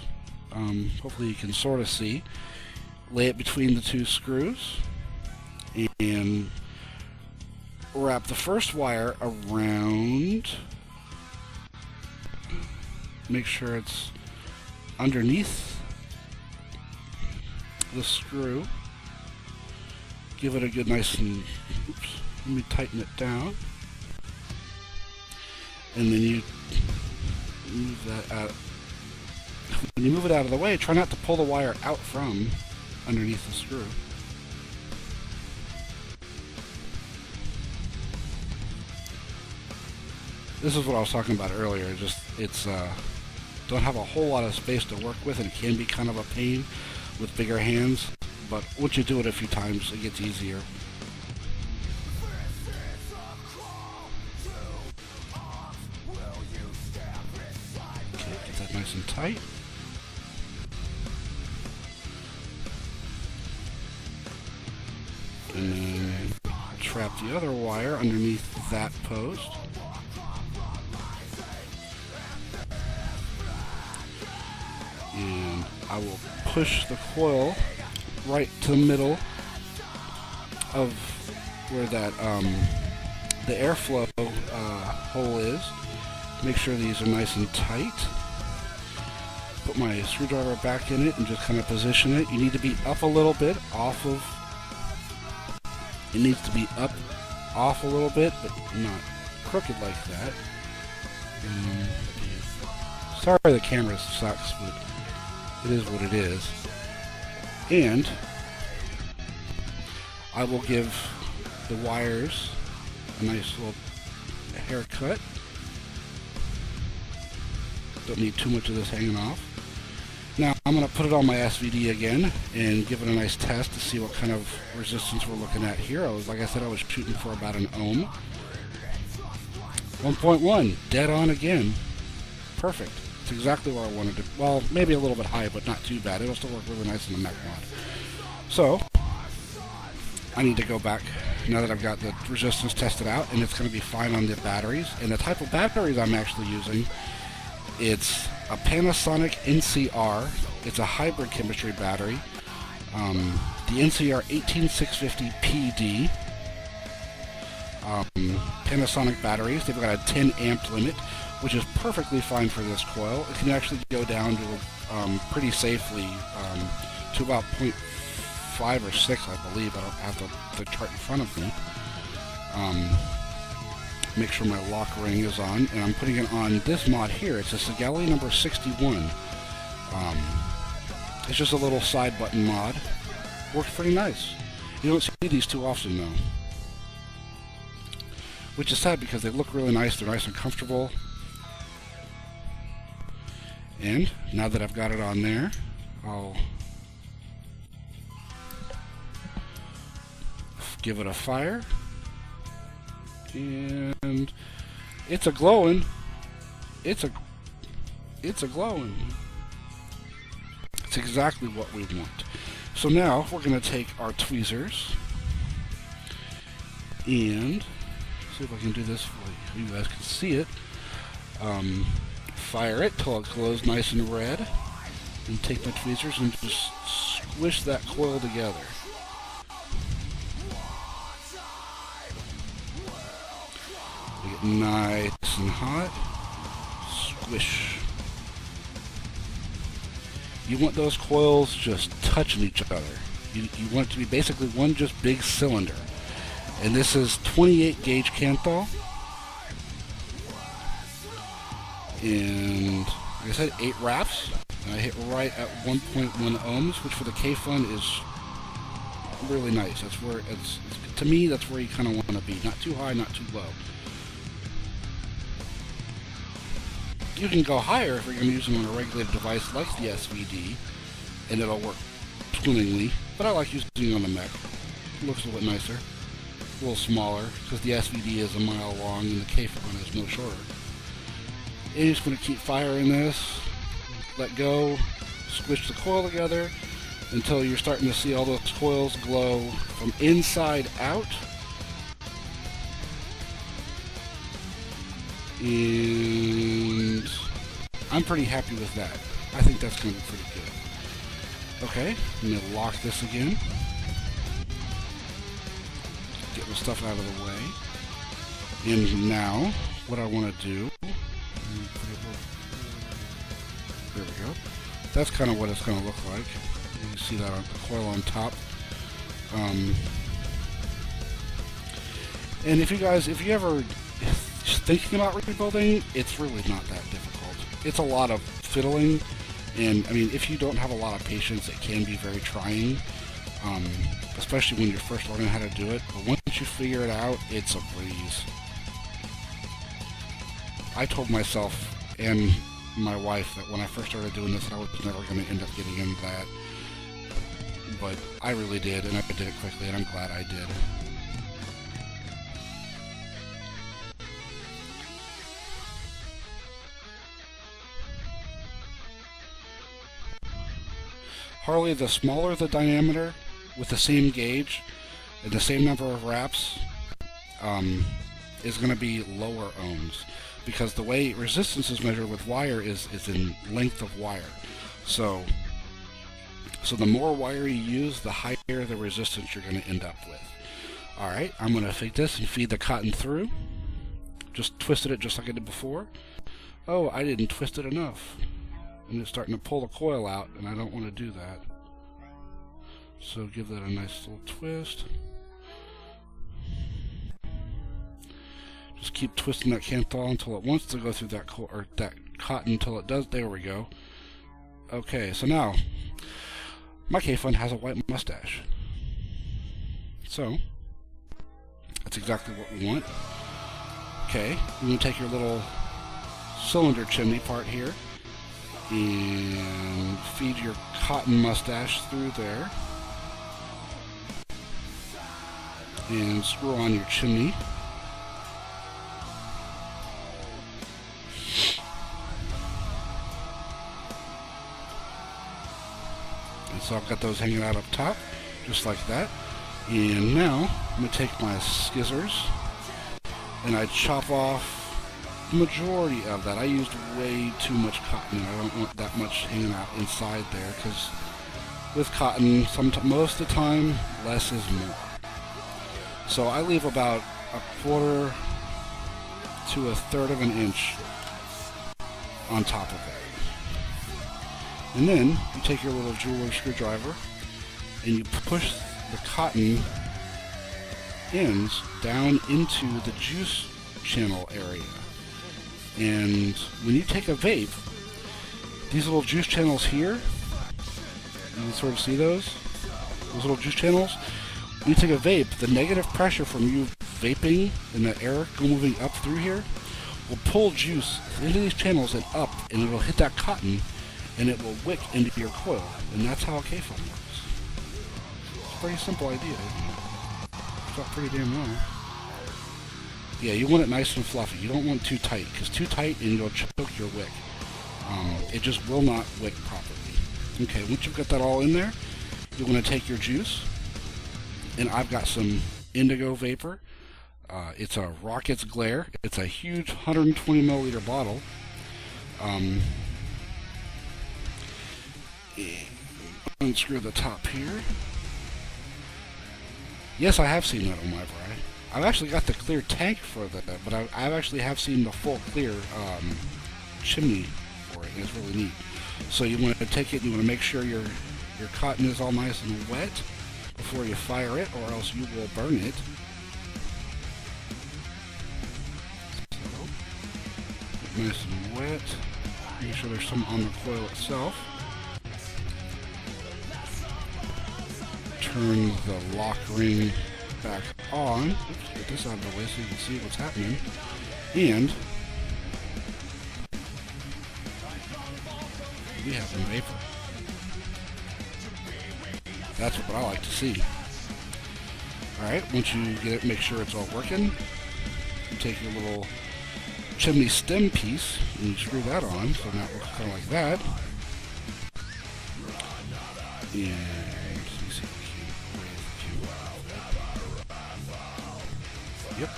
Hopefully you can sort of see. Lay it between the 2 screws and wrap the first wire around. Make sure it's underneath the screw. Give it a good nice and, oops, let me tighten it down. And then you move that out. When you move it out of the way, try not to pull the wire out from underneath the screw. This is what I was talking about earlier. Just it's don't have a whole lot of space to work with, and it can be kind of a pain with bigger hands. But once you do it a few times, it gets easier. Okay, get that nice and tight. And then trap the other wire underneath that post. And I will push the coil right to the middle of where that the airflow hole is. Make sure these are nice and tight. Put my screwdriver back in it and just kind of position it. You need to be up a little bit off of. It needs to be up off a little bit, but not crooked like that. Sorry the camera sucks, but it is what it is. And I will give the wires a nice little haircut. Don't need too much of this hanging off. Now I'm going to put it on my SVD again and give it a nice test to see what kind of resistance we're looking at here. Like I said, I was shooting for about an ohm. 1.1, dead on again. Perfect. It's exactly where I wanted to. Well, maybe a little bit high, but not too bad. It'll still work really nice in the mech mod. So I need to go back now that I've got the resistance tested out, and it's going to be fine on the batteries. And the type of batteries I'm actually using, it's a Panasonic NCR. It's a hybrid chemistry battery. The NCR 18650PD. Panasonic batteries. They've got a 10 amp limit, which is perfectly fine for this coil. It can actually go down to pretty safely to about 0.5 or 6, I believe. I don't have the chart in front of me. Make sure my lock ring is on, and I'm putting it on this mod here. It's a Sigali number 61. It's just a little side button mod. Works pretty nice. You don't see these too often though, which is sad because they look really nice. They're nice and comfortable. And now that I've got it on there, I'll give it a fire. And it's a glowing. It's a glowing. It's exactly what we want. So now we're going to take our tweezers and see if I can do this for you. You guys can see it. Fire it till it glows nice and red, and take my tweezers and just squish that coil together. Get nice and hot. Squish. You want those coils just touching each other. You want it to be basically one just big cylinder. And this is 28 gauge Kanthal. And like I said, 8 wraps. And I hit right at 1.1 ohms, which for the K-Fun is really nice. That's where it's to me, that's where you kind of want to be. Not too high, not too low. You can go higher if you're going to use them on a regulated device like the SVD, and it'll work swimmingly. But I like using it on the mech. It looks a little bit nicer, a little smaller, because the SVD is a mile long and the K-Fun is no shorter. And you're just going to keep firing this, let go, squish the coil together until you're starting to see all those coils glow from inside out. And I'm pretty happy with that. I think that's going to be pretty good. Okay, I'm going to lock this again. Get the stuff out of the way. And now, what I want to do... There we go. That's kind of what it's going to look like. You can see that on the coil on top. And if you ever thinking about rebuilding, it's really not that difficult. It's a lot of fiddling, and I mean, if you don't have a lot of patience, it can be very trying, especially when you're first learning how to do it. But once you figure it out, it's a breeze. I told myself and my wife that when I first started doing this, I was never going to end up getting into that, but I really did, and I did it quickly, and I'm glad I did. Harley, the smaller the diameter with the same gauge and the same number of wraps is going to be lower ohms, because the way resistance is measured with wire is in length of wire. So the more wire you use, the higher the resistance you're going to end up with. Alright, I'm going to take this and feed the cotton through. Just twisted it just like I did before. Oh, I didn't twist it enough. And it's starting to pull the coil out, and I don't want to do that. So give that a nice little twist. Just keep twisting that Kanthal until it wants to go through that that cotton until it does. There we go. Okay, so now my K-Fun has a white mustache. So that's exactly what we want. Okay, you're going to take your little cylinder chimney part here, And feed your cotton mustache through there. And screw on your chimney. And so I've got those hanging out up top, just like that. And now I'm going to take my scissors and I chop off the majority of that. I used way too much cotton. I don't want that much hanging out inside there, because with cotton, most of the time, less is more. So I leave about 1/4 to 1/3 of an inch on top of it. And then you take your little jeweler's screwdriver and you push the cotton ends down into the juice channel area. And when you take a vape, these little juice channels here, you can sort of see those little juice channels. When you take a vape, the negative pressure from you vaping and the air moving up through here will pull juice into these channels and up, and it will hit that cotton and it will wick into your coil. And that's how a K-foam works. It's a pretty simple idea, isn't it? It's not pretty damn well. Yeah, you want it nice and fluffy. You don't want too tight, because too tight and you'll choke your wick. It just will not wick properly. Okay, once you've got that all in there, you're going to take your juice, and I've got some indigo vapor. It's a Rocket's Glare. It's a huge 120 milliliter bottle. Unscrew the top here. Yes, I have seen that on my variety. I've actually got the clear tank for that, but I actually have seen the full clear chimney for it, and it's really neat. So you want to take it, and you want to make sure your cotton is all nice and wet before you fire it, or else you will burn it. So, nice and wet. Make sure there's some on the coil itself. Turn the lock ring back on. Oops, get this out of the way so you can see what's happening. And we have some vapor. That's what I like to see. Alright, once you get it, make sure it's all working. You take your little chimney stem piece and you screw that on, so now it looks kind of like that. And yep.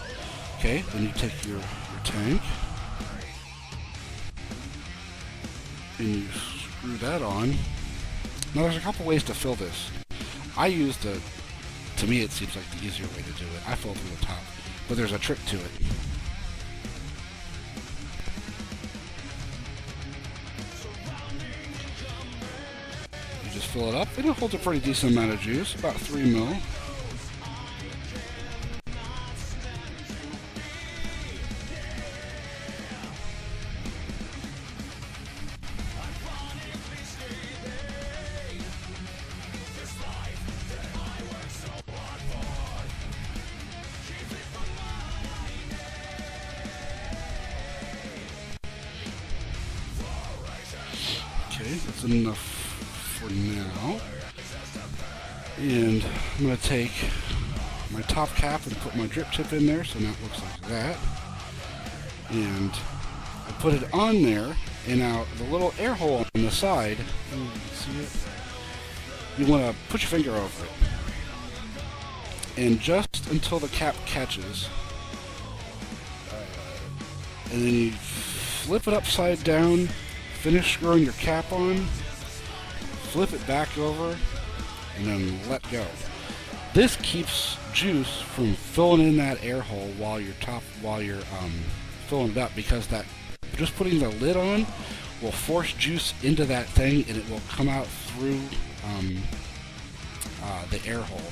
Okay, then you take your tank and you screw that on. Now there's a couple ways to fill this. I use to me it seems like the easier way to do it. I fill through the top, but there's a trick to it. You just fill it up, and it holds a pretty decent amount of juice, about 3 ml. Okay, that's enough for now. And I'm going to take my top cap and put my drip tip in there, so now it looks like that. And I put it on there, and now the little air hole on the side, you can see it? You want to put your finger over it. And just until the cap catches, and then you flip it upside down, finish screwing your cap on, flip it back over, and then let go. This keeps juice from filling in that air hole while you're filling it up, because that just putting the lid on will force juice into that thing, and it will come out through the air hole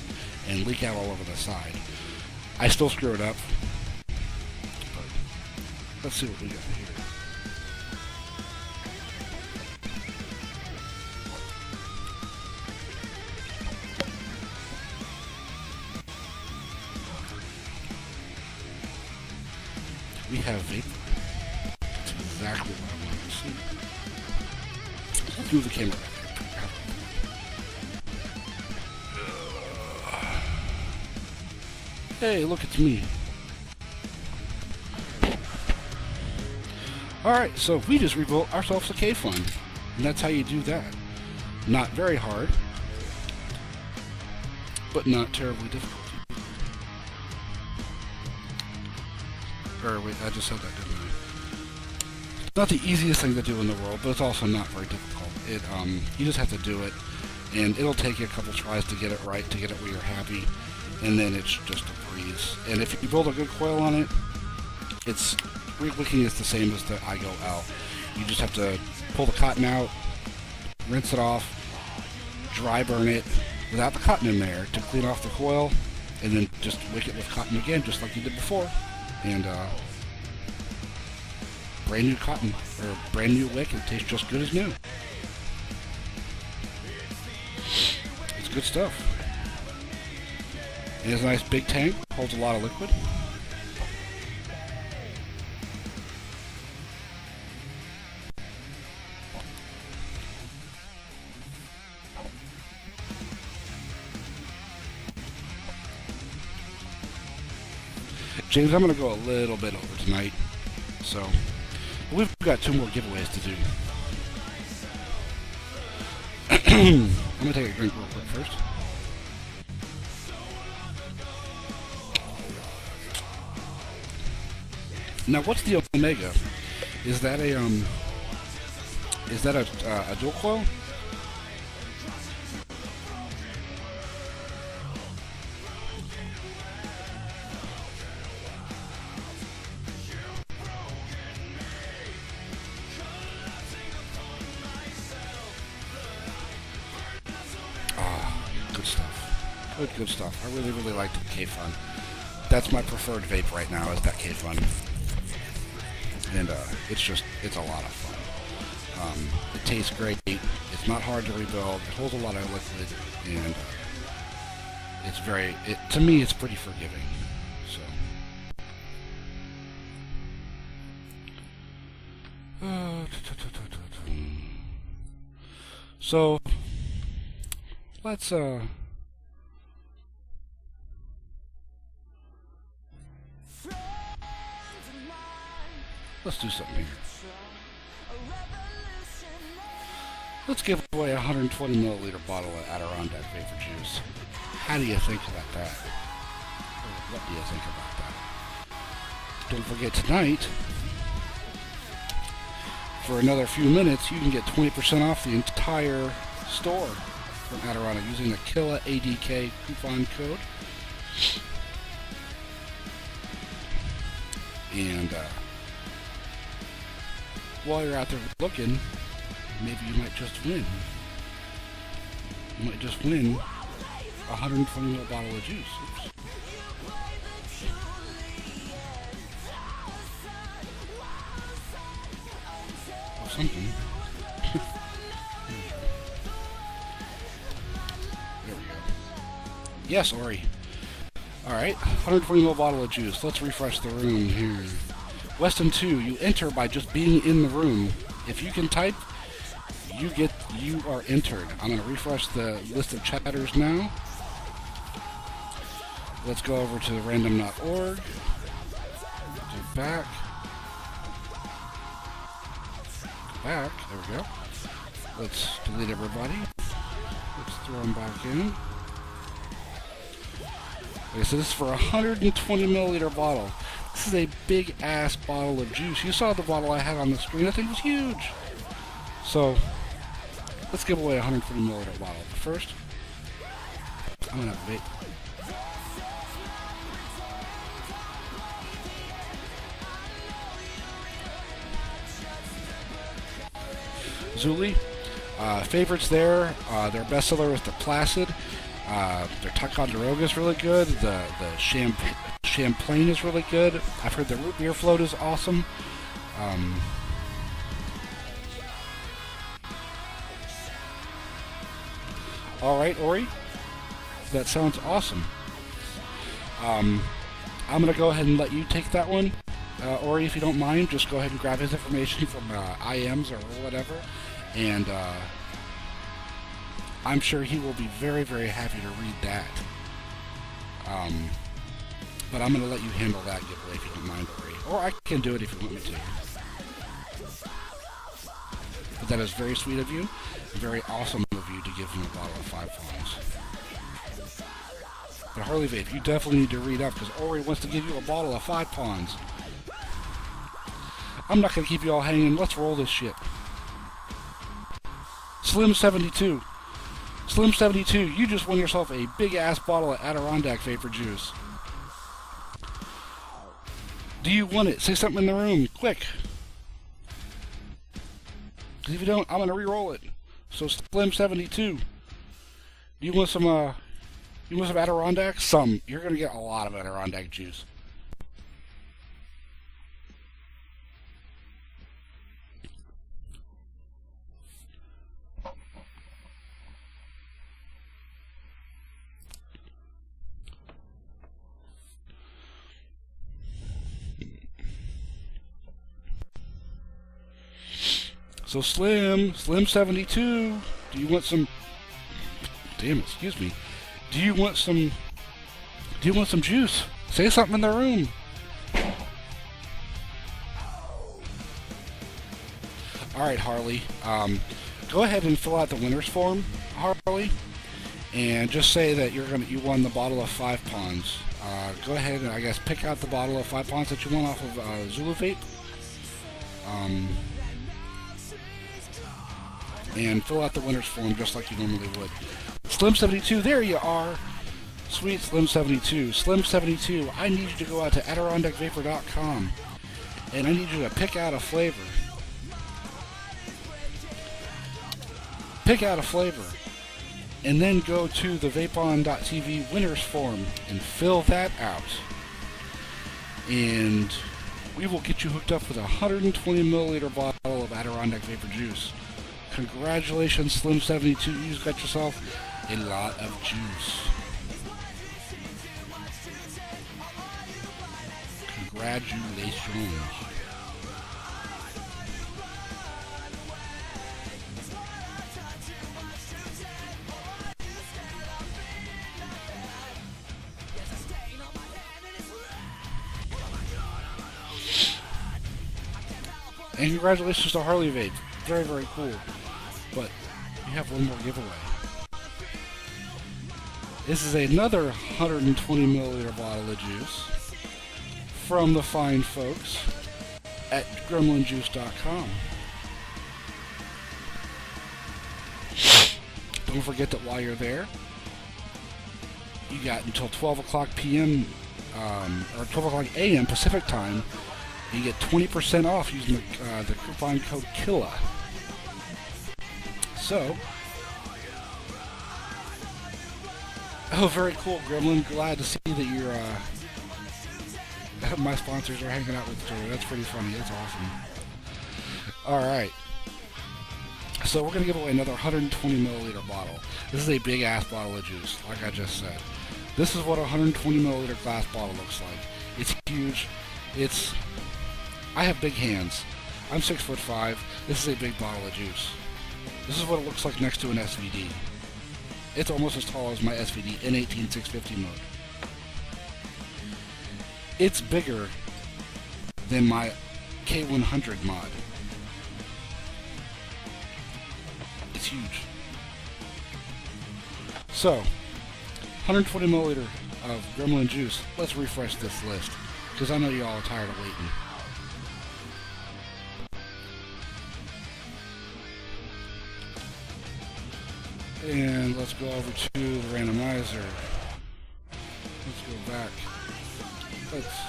and leak out all over the side. I still screw it up, but let's see what we got here. We have vapor. That's exactly what I want to see. move the camera back. Hey, look, it's me. Alright, so we just rebuilt ourselves a cave fund. And that's how you do that. Not very hard, but not terribly difficult. Or wait, I just said that, didn't I? It's not the easiest thing to do in the world, but it's also not very difficult. You just have to do it, and it'll take you a couple tries to get it right, to get it where you're happy, and then it's just a breeze. And if you build a good coil on it, it's wicking is the same as the IGO-L. You just have to pull the cotton out, rinse it off, dry burn it without the cotton in there to clean off the coil, and then just wick it with cotton again, just like you did before. And brand new cotton, or brand new wick, it tastes just good as new. It's good stuff. It has a nice big tank, holds a lot of liquid. James, I'm going to go a little bit over tonight, so we've got 2 more giveaways to do. I'm going to take a drink real quick first. Now, what's the Omega? Is that a dual coil? Good stuff. I really like the K-Fun. That's my preferred vape right now, is that K-Fun. And it's a lot of fun. It tastes great. It's not hard to rebuild. It holds a lot of liquid, and to me, it's pretty forgiving. So let's do something here. Let's give away a 120 milliliter bottle of Adirondack Vapor Juice. How do you think about that? Or what do you think about that? Don't forget, tonight, for another few minutes, you can get 20% off the entire store from Adirondack using the Killa ADK coupon code. And while you're out there looking, maybe you might just win. You might just win a 120 ml bottle of juice. Oops. Or something. There we go. Yes, Ori. Alright, 120 ml bottle of juice. Let's refresh the room here. Weston 2, you enter by just being in the room. If you can type, you are entered. I'm going to refresh the list of chatters now. Let's go over to random.org. Go back. There we go. Let's delete everybody. Let's throw them back in. Okay, so this is for a 120 milliliter bottle. This is a big ass bottle of juice. You saw the bottle I had on the screen. That thing was huge. So let's give away a 140 milliliter bottle. But first, I'm gonna have a vape. Zuli, favorites there. Their bestseller is the Placid. Their Ticonderoga is really good. The Champlain is really good. I've heard the root beer float is awesome. Alright, Ori. That sounds awesome. I'm going to go ahead and let you take that one. Ori, if you don't mind, just go ahead and grab his information from IMs or whatever. And I'm sure he will be very, very happy to read that. But I'm going to let you handle that giveaway if you don't mind, Ori. Or I can do it if you want me to. But that is very sweet of you. Very awesome of you to give him a bottle of 5 Pawns. But Harley Vape, you definitely need to read up because Ori wants to give you a bottle of 5 Pawns. I'm not going to keep you all hanging. Let's roll this shit. Slim 72. Slim 72, you just won yourself a big-ass bottle of Adirondack Vapor Juice. Do you want it? Say something in the room, quick. Because if you don't, I'm going to re-roll it. So Slim 72, you want some Adirondack? Some. You're going to get a lot of Adirondack juice. So Slim 72, do you want some, damn, excuse me, do you want some juice? Say something in the room. Alright, Harley, go ahead and fill out the winner's form, Harley, and just say that you won the bottle of 5 Pawns. Go ahead and, I guess, pick out the bottle of 5 Pawns that you won off of Zulu Vape. And fill out the winner's form just like you normally would. Slim 72, there you are. Sweet Slim 72. Slim 72, I need you to go out to AdirondackVapor.com and I need you to pick out a flavor. Pick out a flavor. And then go to the VapeOn.tv winners form and fill that out. And we will get you hooked up with a 120 milliliter bottle of Adirondack Vapor Juice. Congratulations, Slim 72. You got yourself a lot of juice. Congratulations. And congratulations to Harley Vape. Very, very cool. But we have one more giveaway. This is another 120 milliliter bottle of juice from the fine folks at gremlinjuice.com. Don't forget that while you're there, you got until 12 o'clock p.m. Or 12 o'clock a.m. Pacific time. You get 20% off using the coupon code KILLA. So, oh, very cool, Gremlin. Glad to see that you're, my sponsors are hanging out with each other. That's pretty funny. That's awesome. Alright. So we're going to give away another 120 milliliter bottle. This is a big ass bottle of juice, like I just said. This is what a 120 milliliter glass bottle looks like. It's huge. I have big hands. I'm 6'5". This is a big bottle of juice. This is what it looks like next to an SVD. It's almost as tall as my SVD N18 650 mode. It's bigger than my K100 mod. It's huge. So, 120 milliliter of Gremlin juice. Let's refresh this list, because I know you all are tired of waiting. And let's go over to the randomizer. Let's go back. Let's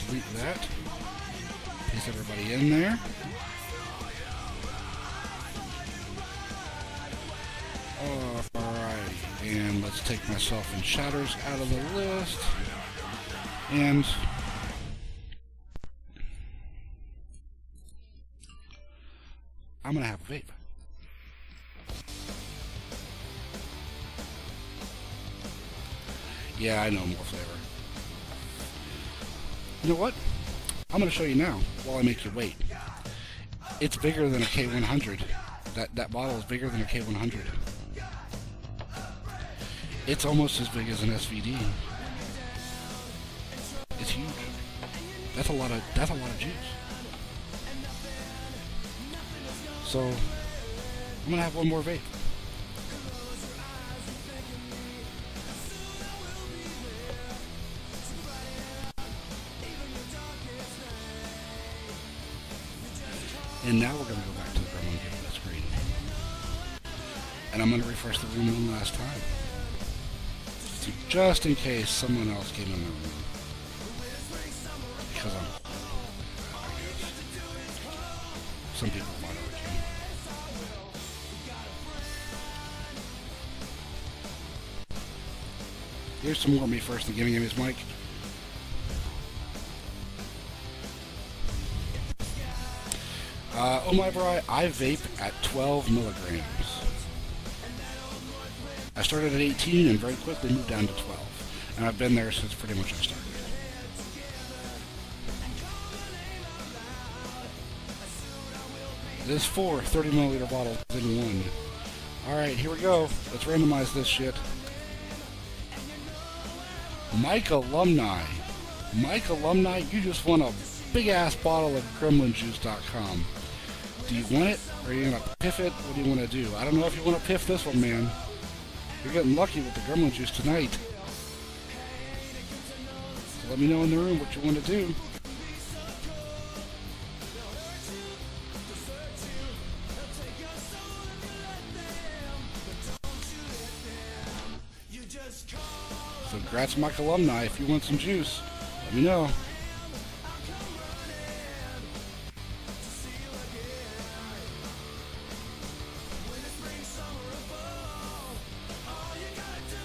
delete that. Paste everybody in there. Alright, and let's take myself and Shatters out of the list. And I'm gonna have a vape. Yeah, I know, more flavor. You know what? I'm gonna show you now while I make you wait. It's bigger than a K100. That bottle is bigger than a K100. It's almost as big as an SVD. It's huge. That's a lot of juice. So I'm gonna have one more vape. And now we're gonna go back to the Gremlin Giveaway screen. And I'm gonna refresh the room one last time. Just in case someone else came in the room. Because I guess some people might argue. Here's some more me first. The Gimme Gimme's mic. Oh my bro, I vape at 12 milligrams. I started at 18 and very quickly moved down to 12. And I've been there since pretty much I started. This 4 30 milliliter bottles in one. Alright, here we go. Let's randomize this shit. Mike Alumni. Mike Alumni, you just won a big ass bottle of gremlinjuice.com. Do you want it? Or are you going to piff it? What do you want to do? I don't know if you want to piff this one, man. You're getting lucky with the Gremlin Juice tonight. So let me know in the room what you want to do. So congrats Mike Alumni. If you want some juice, let me know.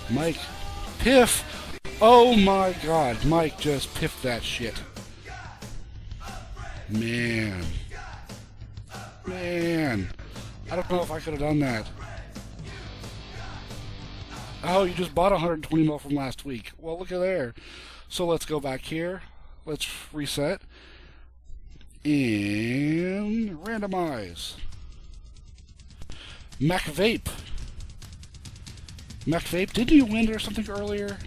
Mike, piff! Oh my god, Mike just piffed that shit. Man. Man. I don't know if I could have done that. Oh, you just bought 120 mil from last week. Well, look at there. So let's go back here. Let's reset. And randomize. Mac Vape. Mac Vape, didn't you win or something earlier?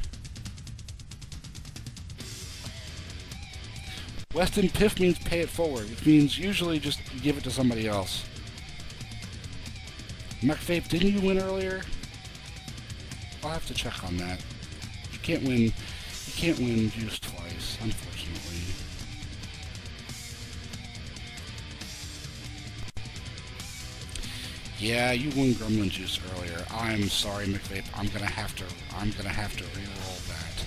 Weston Piff means pay it forward, which means usually just give it to somebody else. Mac Vape, didn't you win earlier? I'll have to check on that. You can't win juice twice, unfortunately. Yeah, you won Gremlin Juice earlier. I'm sorry, McVape. I'm gonna have to re-roll that.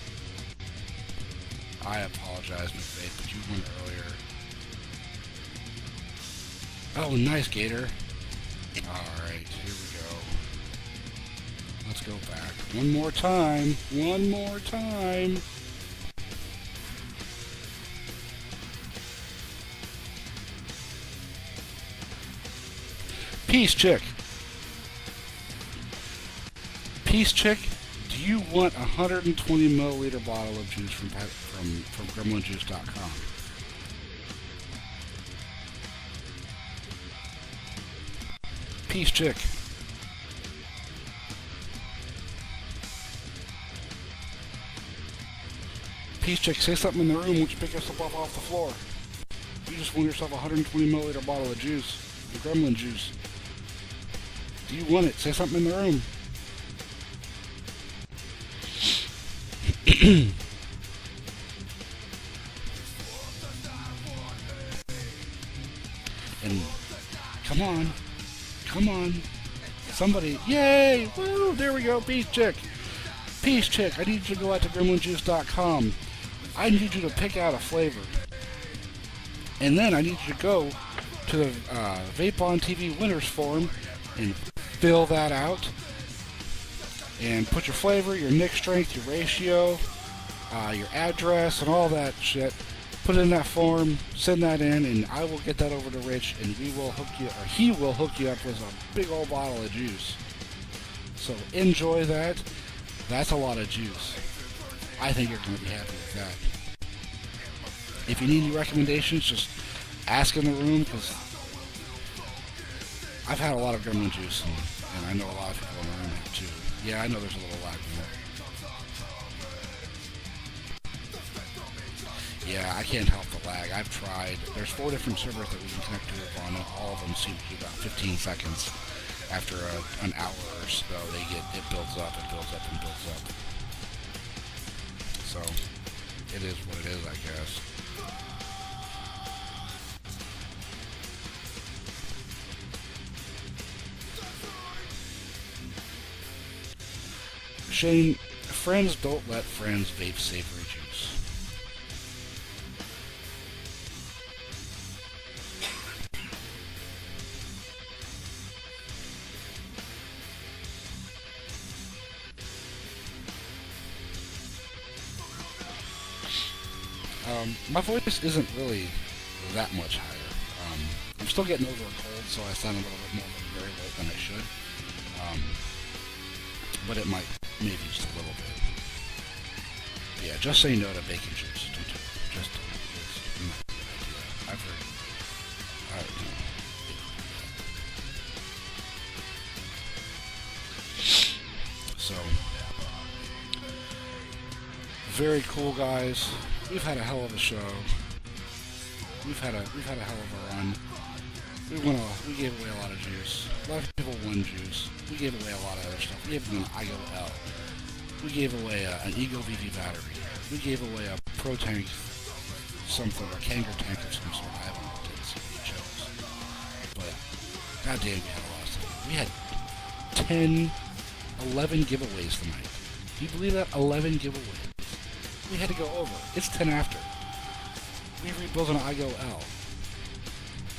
I apologize, McVape, but you won earlier. Oh, nice, Gator. Alright, here we go. Let's go back. One more time. One more time. Peace Chick. Peace Chick, do you want a 120 milliliter bottle of juice from gremlinjuice.com? Peace Chick. Peace Chick, say something in the room. Won't you pick yourself up off the floor? You just won yourself a 120 milliliter bottle of juice. The Gremlin Juice. Do you want it? Say something in the room. And come on. Come on. Somebody. Yay! Woo! There we go. Peace Chick. Peace Chick. I need you to go out to gremlinjuice.com. I need you to pick out a flavor. And then I need you to go to the Vape on TV Winners Forum and fill that out and put your flavor, your nick strength, your ratio, your address, and all that shit. Put it in that form, send that in, and I will get that over to Rich, and he will hook you up with a big old bottle of juice. So enjoy that. That's a lot of juice. I think you're going to be happy with that. If you need any recommendations, just ask in the room, because I've had a lot of gremlin juice, and I know a lot of people in the room have too. Yeah, I know there's a little lag in there. Yeah, I can't help the lag. I've tried. There's 4 different servers that we can connect to it on, and all of them seem to be about 15 seconds. After an hour or so, it builds up and builds up and builds up. So, it is what it is, I guess. Shane, friends don't let friends vape savory juice. My voice isn't really that much higher. I'm still getting over a cold, so I sound a little bit more very low than I should. But it might, maybe just a little bit. But yeah, just say no to bacon juice. Just don't. It's not a good idea. I've heard. So, very cool, guys. We've had a hell of a show. We've had a hell of a run. We gave away a lot of juice. A lot of people won juice. We gave away a lot of other stuff. We gave them an IGO-L. We gave away an Ego VV battery. We gave away a Pro Tank something, or a Kanger tank of some sort. I didn't see what he chose. But, goddamn, we had a lot of stuff. We had 11 giveaways tonight. Do you believe that? 11 giveaways. We had to go over. It's 10 after. We rebuilt an IGO-L.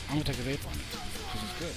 I'm gonna take a vape on it, because it's good.